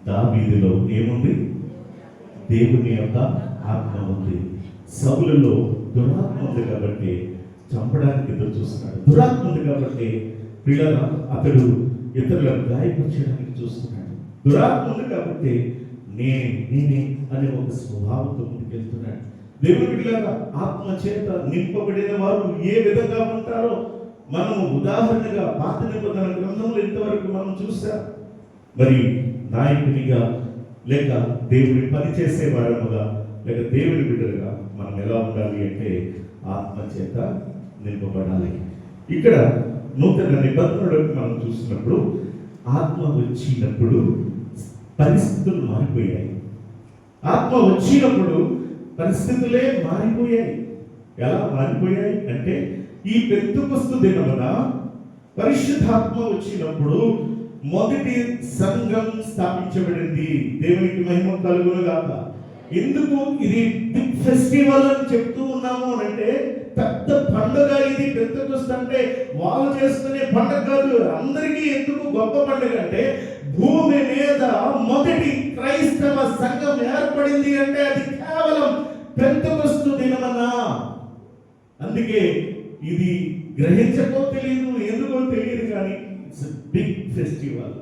దావీదులో ఏముంది? దేవుని యొక్క ఆత్మ ఉంది. సౌలులో దురాత్మ ఉంది కాబట్టి చంపడానికి ఎదురు చూస్తున్నాడు. దురాత్మ ఉంది కాబట్టి పిల్లల అతడు ఇతరులను గాయపరచడానికి చూస్తున్నాడు. దురాత్మ ఉంది కాబట్టి నేనే అనే ఒక స్వభావంతో ముందుకెళ్తున్నాడు. దేవుని బిడ్డలారా, ఆత్మ చేత నింపబడిన వారు ఏ విధంగా ఉంటారో మనము ఉదాహరణగా పాత నిబంధన గ్రంథంలో ఇంతవరకు మనం చూస్తాం. మరి నాయకునిగా లేక దేవుని పని చేసే వారముగా లేక దేవుని బిడ్డలుగా మనం ఎలా ఉండాలి అంటే ఆత్మ చేత నింపబడాలి. ఇక్కడ నూతన నిబంధనలోకి మనం చూసినప్పుడు ఆత్మ వచ్చినప్పుడు పరిస్థితులు మారిపోయాయి. ఆత్మ వచ్చినప్పుడు పరిస్థితులే మారిపోయాయి. ఎలా మారిపోయాయి అంటే, ఈ పెంతెకొస్తు దినమున పరిశుద్ధాత్మ వచ్చినప్పుడు మొదటి సంఘం స్థాపించబడింది. దేవునికి మహిమ కలుగును గాక. ఎందుకు ఇది బిగ్ ఫెస్టివల్ అని చెప్తూ ఉన్నాము అంటే, పెద్ద పండుగ ఇది. పెంతెకొస్తు అంటే వాళ్ళు చేసుకునే పండుగ కాదు. అందరికీ ఎందుకు గొప్ప పండుగ అంటే, భూమి మీద మొదటి క్రైస్తవ సంఘం ఏర్పడింది అంటే అది కేవలం పెంతెకొస్తు దినమున. అందుకే ఇది గ్రహించకో తెలియదు, ఎందుకో తెలియదు, కానీ ఇట్స్ బిగ్ ఫెస్టివల్.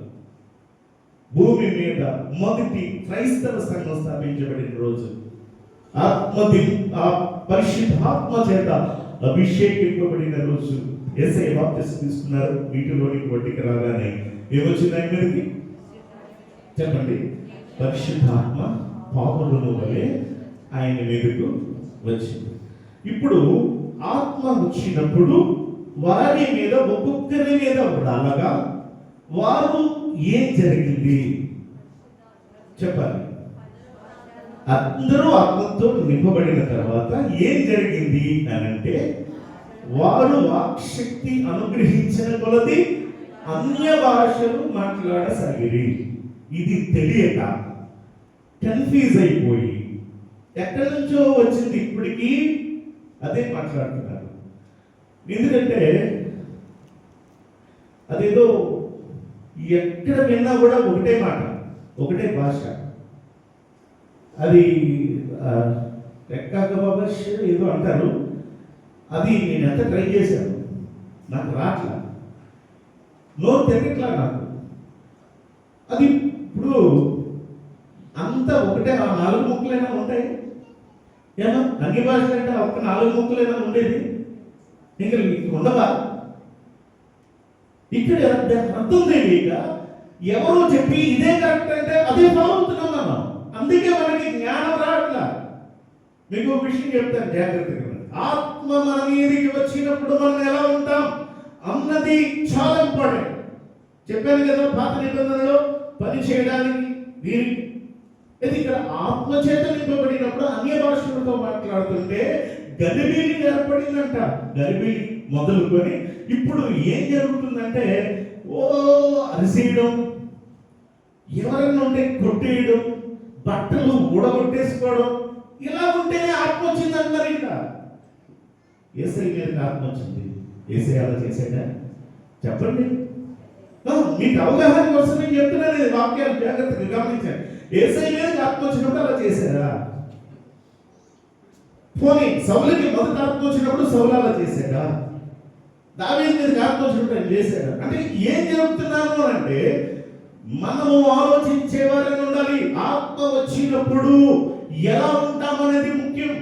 భూమి మీద మొదటి క్రైస్తవ సంఘం స్థాపించబడిన రోజు, ఆ పరిశుద్ధాత్మ చేత అభిషేకింపబడిన రోజు. యేసయ్య బాప్తిస్మం తీసుకున్నారు. వీటిలోనికి వడ్డీకి రాగానే ఏమొచ్చింది ఆయన మీదకి? చెప్పండి. పరిశుద్ధాత్మ పావులను వలె ఆయన మీదకు వచ్చింది. ఇప్పుడు ఆత్మ వచ్చినప్పుడు వారి మీద ఒక్కొక్కరి మీద రాలగా వారు ఏం జరిగింది చెప్పాలి. అందరూ ఆత్మతో నింపబడిన తర్వాత ఏం జరిగింది అనంటే వారు వాక్శక్తి అనుగ్రహించిన కొలది అన్య భాషలు మాట్లాడసాగిరి. ఇది తెలియక కన్ఫ్యూజ్ అయిపోయి ఎక్కడి నుంచో వచ్చింది ఇప్పటికీ అదే మాట్లాడుతున్నారు. ఎందుకంటే అదేదో ఎక్కడ విన్నా కూడా ఒకటే మాట, ఒకటే భాష. అది రెక్కాక బాబాష్ ఏదో అంటారు. అది నేను ఎంత ట్రై చేశాను, నాకు రాట్లా, నోరు తిరగట్లా నాకు. అది ఇప్పుడు అంతా ఒకటే, ఆ 4 ముక్కలైనా ఉంటాయి ఏమో. అన్ని భాషలు అంటే ఒక్క 4 ముక్కలైనా ఉండేది, ఇంకా ఉండవా? ఇక్కడ అర్థం తెలియక ఎవరో చెప్పి ఇదే కరెక్ట్ అంటే అదే ఫాలో అవుతున్నాం మనం. అందుకే మనకి జ్ఞానం రావట్లా. మీకు ఒక విషయం చెప్తాను జాగ్రత్తగా. ఆత్మ మన మీదకి వచ్చినప్పుడు మనం ఎలా ఉంటాం అన్నది చాలా ఇంపార్టెంట్. చెప్పాను కదా పాత నిబంధనలో పని చేయడానికి వీరికి. ఇక్కడ ఆత్మ చేత నింపబడినప్పుడు అన్య భాషలతో మాట్లాడుతుంటే గలిబిలి ఏర్పడిందంట. గలిబిలి మొదలుకొని ఇప్పుడు ఏం జరుగుతుందంటే ఓ అరిసేయడం, ఎవరన్నా ఉంటే కొట్టేయడం, బట్టలు ఊడగొట్టేసుకోవడం, ఇలా ఉంటేనే ఆత్మ వచ్చింది అంటారు. ఇంకా ఏసై మీదకి ఆత్మ వచ్చింది. ఏసై అలా చేసాడా చెప్పండి. మీకు అవగాహన కోసం నేను చెప్తున్నాను, వాక్యాలు జాగ్రత్తగా గమనించండి. ఏసై మీదకి ఆత్మ వచ్చినప్పుడు అలా చేశారా? పోనీ సౌలుకి మొదటి ఆత్మ వచ్చినప్పుడు సౌలు అలా చేశాడా? దావీదు మీదకి ఆత్మ వచ్చినప్పుడు ఆయన చేశాడా? అంటే ఏం చెప్తున్నాను అంటే మనము ఆలోచించే వారిని ఉండాలి. ఆత్మ వచ్చినప్పుడు ఎలా ఉంటామనేది ముఖ్యం.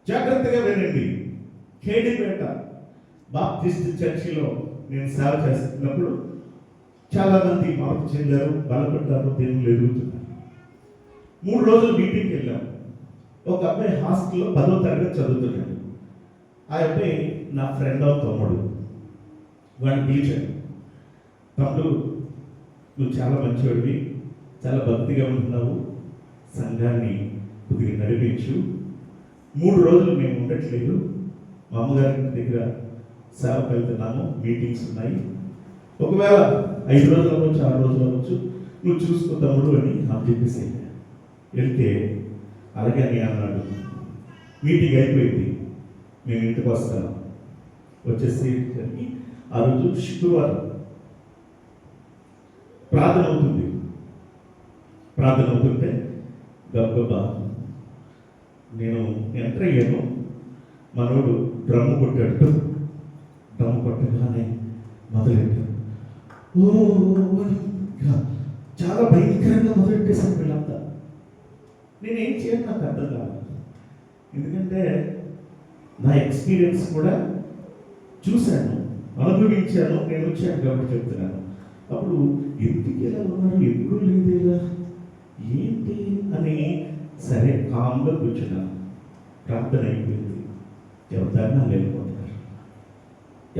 జాగ్రత్తగా వినండి. కేడిపేట బాప్టిస్ట్ చర్చిలో నేను సేవ చేస్తున్నప్పుడు చాలా మంది మార్పు చెందారు, బలపడ్డారు, దేవుళ్ళు ఎదుగుతున్నారు. 3 రోజులు మీటింగ్కి వెళ్ళాం. ఒక అబ్బాయి హాస్టల్లో 10వ తరగతి చదువుతున్నాడు. ఆ అబ్బాయి నా ఫ్రెండ్ తమ్ముడు. వాడిని పిలిచాడు, తమ్ముడు నువ్వు చాలా మంచివాడివి, చాలా భక్తిగా ఉంటున్నావు, సంఘాన్ని కొద్దిగా నడిపించు. 3 రోజులు మేము ఉండట్లేదు, మా అమ్మగారి దగ్గర సేవకు వెళ్తున్నాము, మీటింగ్స్ ఉన్నాయి, ఒకవేళ 5 రోజులు అవ్వచ్చు, 6 రోజులు అవ్వచ్చు, నువ్వు చూసుకో తమ్ముడు అని నాకు చెప్పేసి వెళ్తే అలాగే అని అన్నాడు. మీటింగ్ అయిపోయింది, మేము ఇంటికి వస్తాను. వచ్చేసి ఆ రోజు శుక్రవారం ప్రార్థన అవుతుంది. ప్రార్థన అవుతుంటే గబ్బా నేను ఎంటర్ అయ్యాను. మనోడు డ్రమ్ము కొట్టాడు. డ్రమ్ము కొట్టగానే మొదలెట్టాడు. ఓ చాలా భయంకరంగా మొదలెట్టేశాను వీళ్ళంతా. నేనేం చేయను నాకు అర్థం కాదు. ఎందుకంటే నా ఎక్స్పీరియన్స్ కూడా చూశాను, అనుభవించాను, నేను వచ్చాను కాబట్టి చెప్తున్నాను. అప్పుడు ఎందుకు ఇలా ఉన్నారు, ఎప్పుడూ లేదేలా ఏంటి అని సరే కామ్గా కూర్చున్నాను. ప్రార్థన అయిపోయింది. ఎవరిదాన్ని వెళ్ళిపోతున్నారు,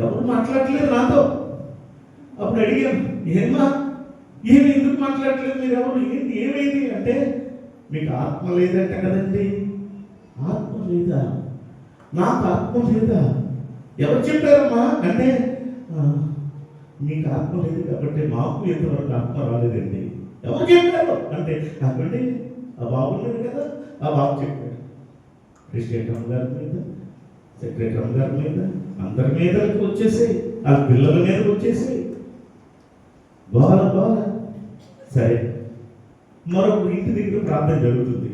ఎవరు మాట్లాడలేదు నాతో. అప్పుడు అడిగాను, ఏమి ఎందుకు మాట్లాడలేదు మీరు ఎవరు, ఏంటి ఏమైంది అంటే మీకు ఆత్మ లేదంట కదండి. ఆత్మ లేదా? నాకు ఆత్మ లేదా? ఎవరు చెప్పారమ్మా అంటే మీకు ఆత్మ లేదు కాబట్టి మాకు ఎంతవరకు ఆత్మ రాలేదండి. ఎవరు చెప్పారు అంటే అక్కడే ఆ బాబు లేదు కదా, ఆ బాబు చెప్పాడు. ప్రెసిడెంట్ అమ్మ గారి మీద, సెక్రటరీ అమ్మ గారి మీద, అందరి మీదకి వచ్చేసి, ఆ పిల్లల మీదకి వచ్చేసి బాల బాల. సరే, మరొక ఇంటి దగ్గర ప్రార్థన జరుగుతుంది.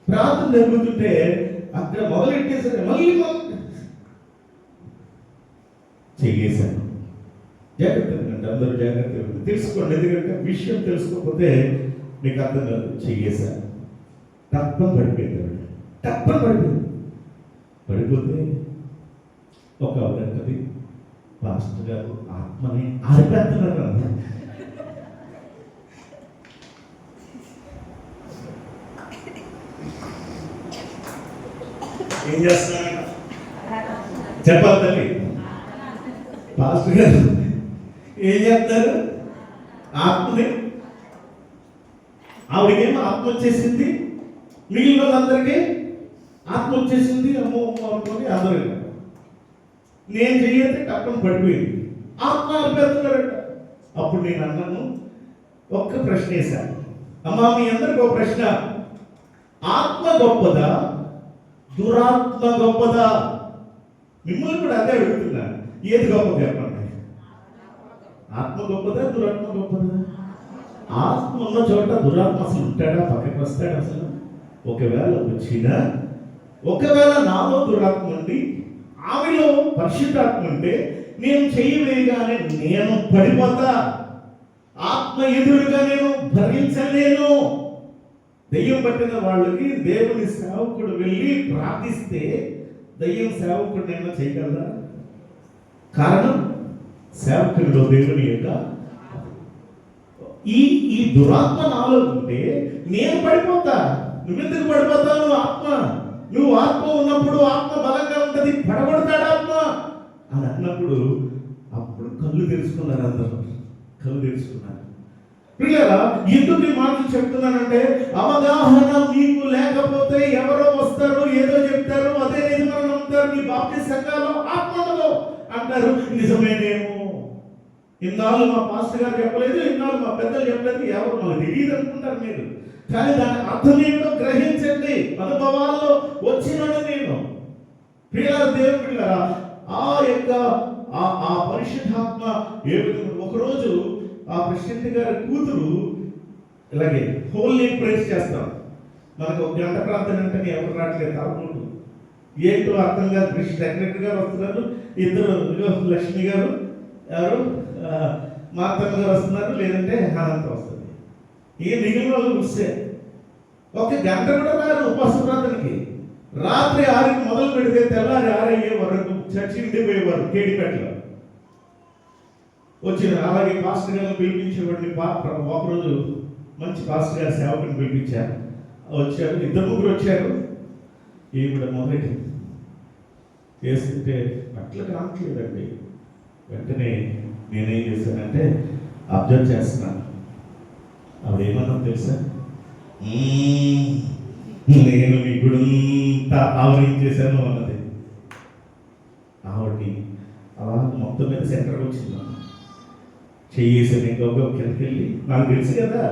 ప్రార్థన జరుగుతుంటే అక్కడ మొదలెట్టేసరి మళ్ళీ చెయ్యేశాను. జాగ్రత్తగా అందరూ జాగ్రత్తగా తెలుసుకోండి, ఎందుకంటే విషయం తెలుసుకోకపోతే మీకు అర్థం కాదు. చెయ్యేశాను, తప్ప పడిపోయింది. తప్ప పడిపోతే ఒక గంటది పాస్టర్ గారు ఆత్మని ఆరిపేస్తున్నారు. ఏం చేస్తున్నారంట చెప్పాలి తల్లి. పాస్టర్ గారు ఏం చేస్తారు? ఆత్మని ఆవిడకేమో ఆత్మ వచ్చేసింది, మిగిలిన వాళ్ళందరికీ ఆత్మ వచ్చేసింది. అమ్మో అనుకొని అందరూ నేను చెయ్యతే టక్కన పడిపోయింది, ఆత్మ ఆపేస్తున్నారంట. అప్పుడు నేను అన్నాను, ఒక్క ప్రశ్న వేశాను, అమ్మా మీ అందరికి ఒక ప్రశ్న, ఆత్మ గొప్పదా దురాత్మ గొప్పదా? మిమ్మల్ని కూడా అదే అడుగుతున్నాను, ఏది గొప్పది చెప్పండి. ఆత్మ గొప్పదా దురాత్మ గొప్పదా? ఆత్మ ఉన్న చోట దురాత్మ అసలు ఉంటాడా? పక్కకి వస్తాడా అసలు? ఒకవేళ వచ్చినా, ఒకవేళ నాలో దురాత్మ ఉండి ఆమెలో పరిశుద్ధాత్మ ఉంటే నేను చెయ్యి వేయగానే నేను పడిపోతా, ఆత్మ ఎదురుగా నేను భరించలేను. దెయ్యం పట్టిన వాళ్ళకి దేవుని సేవకుడు వెళ్ళి ప్రార్థిస్తే దెయ్యం సేవకుడు ఏమైనా చేయగలరా? కారణం సేవకుడిలో దేవుని యొక్క ఈ దురాత్మ నాలో ఉంటే నేను పడిపోతా. నువ్వెందుకు పడిపోతావు? నువ్వు ఆత్మ ఉన్నప్పుడు ఆత్మ బలంగా ఉంటుంది, పడగొడతాడు ఆత్మ అని అన్నప్పుడు అప్పుడు కళ్ళు తెలుసుకున్నారు, అందరూ కళ్ళు తెలుసుకున్నారు. పిల్లరా, ఎందుకు ఈ మాటలు చెప్తున్నానంటే అవగాహన మీకు లేకపోతే ఎవరో వస్తారు, ఏదో చెప్తారు, అదే నిజమని నమ్ముతారు. మీ బాప్టిస్ట్ సంఘాల్లో ఆత్మ ఉండదు అంటారు, నిజమేనేమో. ఇన్నాళ్ళు మా పాస్టర్ గారు చెప్పలేదు, ఇన్నాళ్ళు మా పెద్దలు చెప్పలేదు, ఎవరు మాకు తెలియదు అనుకుంటారు మీరు. కానీ దాని అర్థం ఏమిటో గ్రహించండి. అనుభవాల్లో వచ్చినాడు నేను. ప్రియులారా, దేవుని పిల్లరా, ఆ యొక్క ఆ పరిశుద్ధాత్మ ఏ విధంగా ఒకరోజు ఆ ప్రెసిడెంట్ గారి కూతురు ఇలాగే హోల్లీ ప్రేస్ చేస్తాం. మనకు ఒక గంట ప్రార్థన అంటే ఎవరు రావట్లేదు, తాగుకుంటూ ఏంటో అర్థం కాదు. ప్రెసిడెంట్ సెక్రటరీ గారు వస్తున్నారు, ఇద్దరు లక్ష్మి గారు, ఎవరు మార్తమ్మ గారు వస్తున్నారు, లేదంటే అనంత వస్తుంది. ఏ మిగిలిన వాళ్ళు వస్తే ఒక గంట కూడా రారు ఉపవాస ప్రార్థనకి. రాత్రి 6కి మొదలు పెడితే తెల్లారి 6 అయ్యే వరకు చర్చి ఉండిపోయేవారు కేడిపేటలో. వచ్చిన అలాగే పాస్టర్ గారిని పిలిపించేవాడిని. ఒకరోజు మంచి పాస్టర్ గారి సేవకుని పిలిపించారు, వచ్చారు, 2-3 వచ్చారు. ఈవిడ మొదటి చేస్తుంటే అట్లా కావట్లేదండి. వెంటనే నేనేం చేశానంటే అబ్జర్వ్ చేస్తున్నాను. ఆవిడ ఏమన్నా తెలుసా? నేను మీ గుడంతా ఆవరించేశాను అన్నది. ఆవిడ అలా మొత్తం మీద సెంటర్కి వచ్చింది. చెయ్యేసాను, ఇంకొక కిందకి వెళ్ళి, నాకు తెలుసు కదా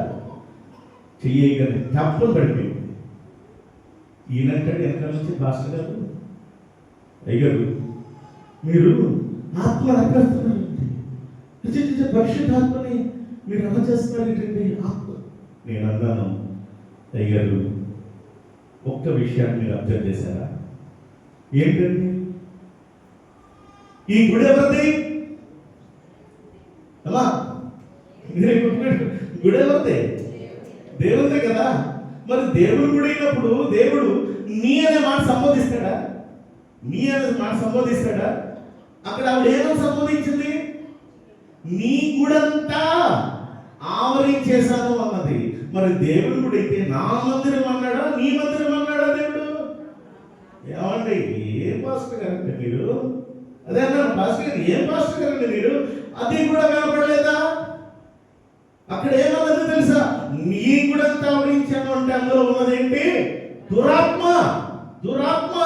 చెయ్యగానే తప్పని పడిపోయింది. ఈయనంటాడు వెనకాల నుంచి, పాస్టర్ గారు, అయ్యారు మీరు ఆత్మ రకస్తున్నారు, పరిశుద్ధాత్మని మీరు ఎలా చేస్తున్నారు ఏంటండి ఆత్మ? నేను అన్నాను, అయ్యారు ఒక్క విషయాన్ని మీరు అబ్జర్వ్ చేశారా? ఏంటండి? ఈ గుడి ఎవరిది? అలా గుడి ఎవరిది? దేవుడిదే కదా. మరి దేవుడు గుడి అయినప్పుడు దేవుడు నీ అనే మాట సంబోధిస్తాడా? నీ అనే మాట సంబోధిస్తాడా? అక్కడ ఆవిడ ఏమని సంబోధించింది? నీ గుడంతా ఆవరించేశాను అన్నది. మరి దేవుడు కూడా అయితే నా మందిరం అన్నాడా, నీ మందిరం అన్నాడా దేవుడు? ఏమండి, ఏం పాస్టర్ గారండి మీరు? అదే అన్నాను, పాస్టర్ గారు ఏం పాస్టర్ గారండి మీరు? అది కూడా కనపడలేదా? అక్కడ ఏమన్నది తెలుసా? నీ గుడంతా ఆవరించాను అంటే అందులో ఉన్నదేంటి? దురాత్మ. దురాత్మ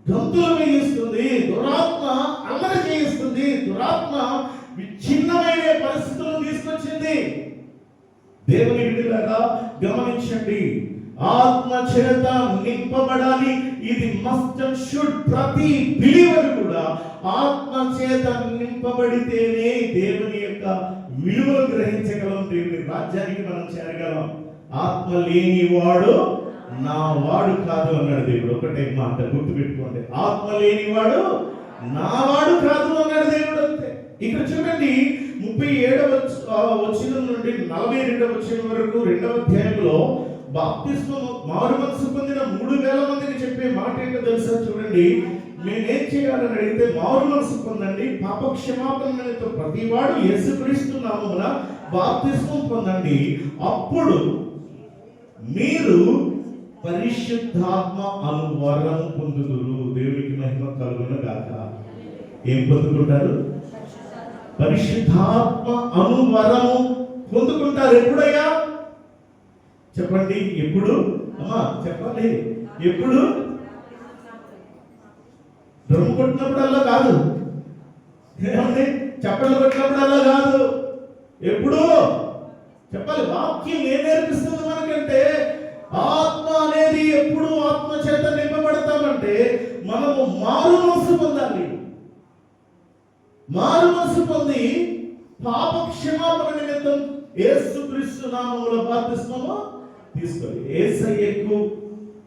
గంతులు వేయిస్తుంది, దురాత్మ అల్లరి చేయిస్తుంది, దురాత్మ విచ్ఛిన్నమైన పరిస్థితులను తీసుకొచ్చింది. దేవుని బిడ్డలారా గమనించండి, ఆత్మ చేత నింపబడాలి. ఇది మస్ట్ అండ్ షుడ్. ప్రతి బిలీవర్ కూడా ఆత్మ చేత నింపబడితేనే దేవుని యొక్క విలువలు గ్రహించగలం, దేవుని రాజ్యానికి మనం చేరగలం. ఆత్మ లేని వాడు నా వాడు కాదు అన్నాడు దేవుడు. ఒకటే మాట గుర్తుపెట్టుకోండి, ఆత్మ లేని వాడు నా వాడు కాదు అన్నాడు దేవుడు. అంతే. ఇక్కడ చూడండి, 37వ వచనం నుండి 42వ వచనం వరకు 2వ అధ్యాయంలో బాప్తిస్మం మారు మనసు పొందిన 3000 మందికి చెప్పే మాట ఏంటో తెలుసా? చూడండి, నేనేం చేయాలని అడిగితే మారు మనసు పొందండి, పాప క్షమాపణతో ప్రతివాడు యేసుక్రీస్తు నామమున బాప్తిస్మం పొందండి, అప్పుడు మీరు పరిశుద్ధాత్మ అను వరము పొందుదురు. దేవునికి మహిమ కలుగును గాక. ఏం పొందుకుంటారు? పరిశుద్ధాత్మ అను వరము పొందుకుంటారు. ఎప్పుడయ్యా చెప్పండి? ఎప్పుడు అమ్మా చెప్పాలి. ఎప్పుడు? డ్రమ్ము కొట్టినప్పుడల్లా కాదు, ఏమండి చప్పట్లు కొట్టినప్పుడల్లా కాదు. ఎప్పుడు చెప్పాలి? వాక్యం ఏం నేర్పిస్తుంది మనకంటే, ఆత్మ అనేది ఎప్పుడు ఆత్మ చేత నింపబడతామంటే మనము మారు మనసు పొందాలి. మారు మనసు పొంది పాప క్షమాపణ నిమిత్తం యేసుక్రీస్తు నామములో బాప్తిస్మము తీసుకోవాలి. యేసయ్యకు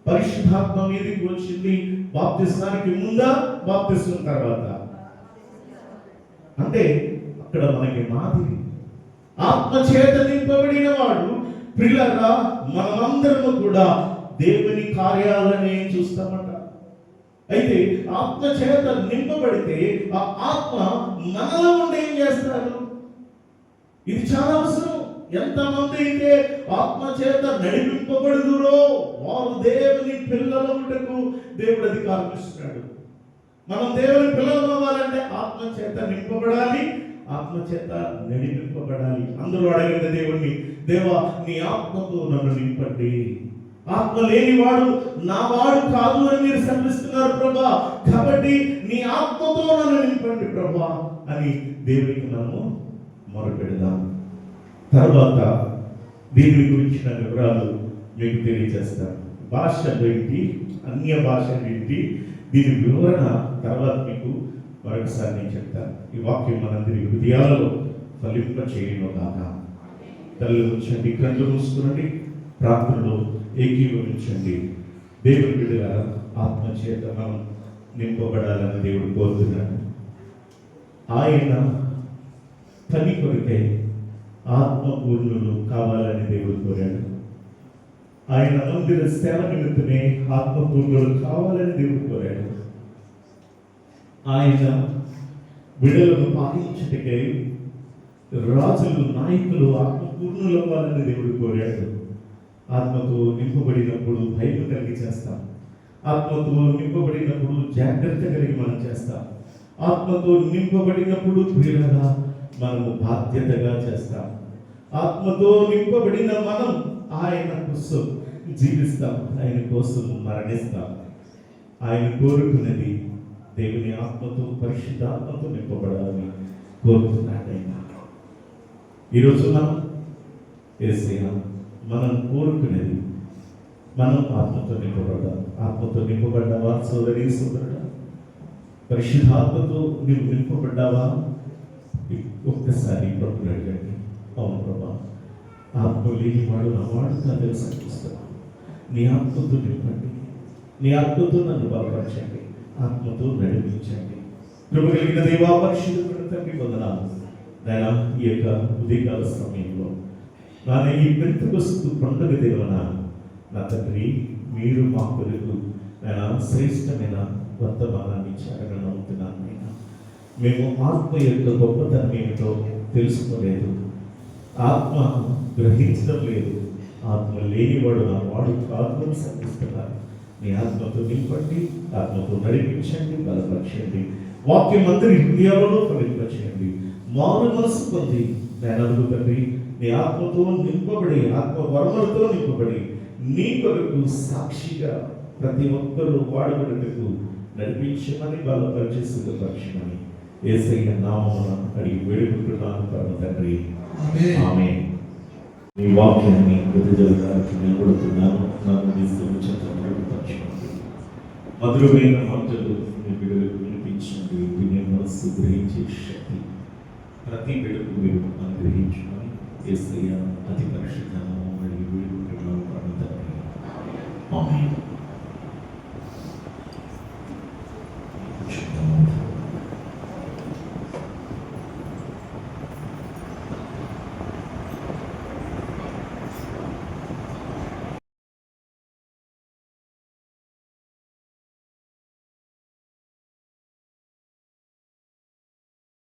పరిశుద్ధాత్మ మీదకి వచ్చింది బాప్తిస్మానికి ముందా, బాప్తిస్మం తర్వాత? అంటే అక్కడ మనకి మాదిరి. ఆత్మ చేత నింపబడిన వాడు ప్రియులారా, మనమందరము కూడా దేవుని కార్యాలనే చూస్తామట. అయితే ఆత్మ చేత నింపబడితే ఆ ఆత్మ మనలో ఉండి ఏం చేస్తారు? ఇది చాలా అవసరం. ఎంతమంది అయితే ఆత్మ చేత నడిపింపబడుదురో వారు దేవుని పిల్లలకు దేవుడు అధికారం ఇస్తున్నాడు. మనం దేవుని పిల్లలు అవ్వాలంటే ఆత్మ చేత నింపబడాలి, ఆత్మ చేత నడిపింపబడాలి. అందరూ అడగండి దేవుణ్ణి, దేవా నీ ఆత్మతో నన్ను నింపండి. ఆత్మ లేనివాడు నా వాడు కాదు అని మీరు శపిస్తున్నారు ప్రభా, కాబట్టి నీ ఆత్మతో నన్ను నింపండి ప్రభా అని దేవునికి మనము మొరపెడదాం. తర్వాత దీని గురించిన వివరాలు మీకు తెలియజేస్తాను. భాష ఏంటి, అన్య భాష ఏంటి, దీని వివరణ తర్వాత మీకు మరొకసారి నేను చెప్తాను. ఈ వాక్యం మనందరి హృదయాలలో ఫలింప చేయను కాక. తల్లి ఉంచండి, కళ్ళు మూసుకునండి, ప్రార్థనలో ఏకీభవించండి. దేవుని బిడ్డగా ఆత్మచేత మనం నింపబడాలని దేవుడు కోరుతున్నాడు. ఆయన పని కొరకై ఆత్మపూర్ణులు కావాలని దేవుడు కోరాడు. ఆయన మందిర సేవ నిమిత్తమే ఆత్మపూర్ణులు కావాలని దేవుడు కోరాడు. ఆయన విడుదలను పాటించుటకై రాజులు, నాయకులు ఆత్మపూర్ణులు అవ్వాలని దేవుడు కోరాడు. ఆత్మతో నింపబడినప్పుడు భయం కలిగి చేస్తాం. ఆత్మతో నింపబడినప్పుడు జాగ్రత్త కలిగి మనం చేస్తాం. ఆత్మతో నింపబడినప్పుడు ప్రియులుగా మనము బాధ్యతగా చేస్తాం. ఆత్మతో నింపబడిన మనం ఆయన కోసం జీవిస్తాం, ఆయన కోసం మరణిస్తాం. ఆయన కోరుకున్నది దేవుని ఆత్మతో, పరిశుద్ధాత్మతో నింపబడాలని కోరుతున్నాడు ఆయన. ఈరోజు మనం కోరుకునేది మనం ఆత్మతో నింపబడ్డాం. ఆత్మతో నింపబడ్డావా సోదరి సోదరుడా? పరిశుద్ధాత్మతో నీవు నింపబడ్డావా? ఒక్కసారి ప్రభుని అడగండి. అవును ప్రభా, ఆత్మ లేనివాడు నా వాడు కాదని సంకిస్తున్నాను. నీ ఆత్మతో నింపండి, నీ ఆత్మతో నన్ను బలపరచండి, ఆత్మతో నడిపించండి. కృప కలిగిన దేవా, పరిశుద్ధుడు తండ్రి వందనాలు. నాయనా, ఈ యొక్క ఉదయకాల సమయంలో నాన్న ఈ పెంతెకొస్తు పండుగ దేవునా నా తండ్రి, మీరు మా కొరకు నాయనా శ్రేష్టమైన వర్తమానాన్ని ఇచ్చారని నమ్ముతున్నాను. నాయనా, మేము ఆత్మ యొక్క గొప్పతనం ఏమిటో తెలుసుకోలేదు, ఆత్మ గ్రహించడం లేదు. ఆత్మ లేనివాడు నా వాడు కాదు అని సంధిస్తున్నారు. నీ ఆత్మతో నింపండి, ఆత్మతో నడిపించండి, బలపరచండి. వాక్యం అందరి హృదయాలలో ఫలింపచేయండి. మారు మనసు పొంది నేను తండ్రి నీ ఆత్మతో నింపబడి, ఆత్మ వరములతో నింపబడి నీ కొరకు సాక్షిగా ప్రతి ఒక్కరూ వాడబడుటకు నడిపించమని, బలపరిచి సిద్ధపరచమని యేసయ్య నామమున అడిగి వేడుకుంటున్నాను పరమ తండ్రి, ఆమేన్. ఈ వాక్యాన్ని ప్రతిజలడానికి నిలబడుతున్నాను. నన్ను నిశ్చయించండి, మధురమైన మాటలు మీ బిడ్డలకు వినిపించండి. వినే మనస్సు గ్రహించే శక్తి ప్రతి బిడ్డకు మీరు అనుగ్రహించమని యేసయ్య అతి పరిశుద్ధ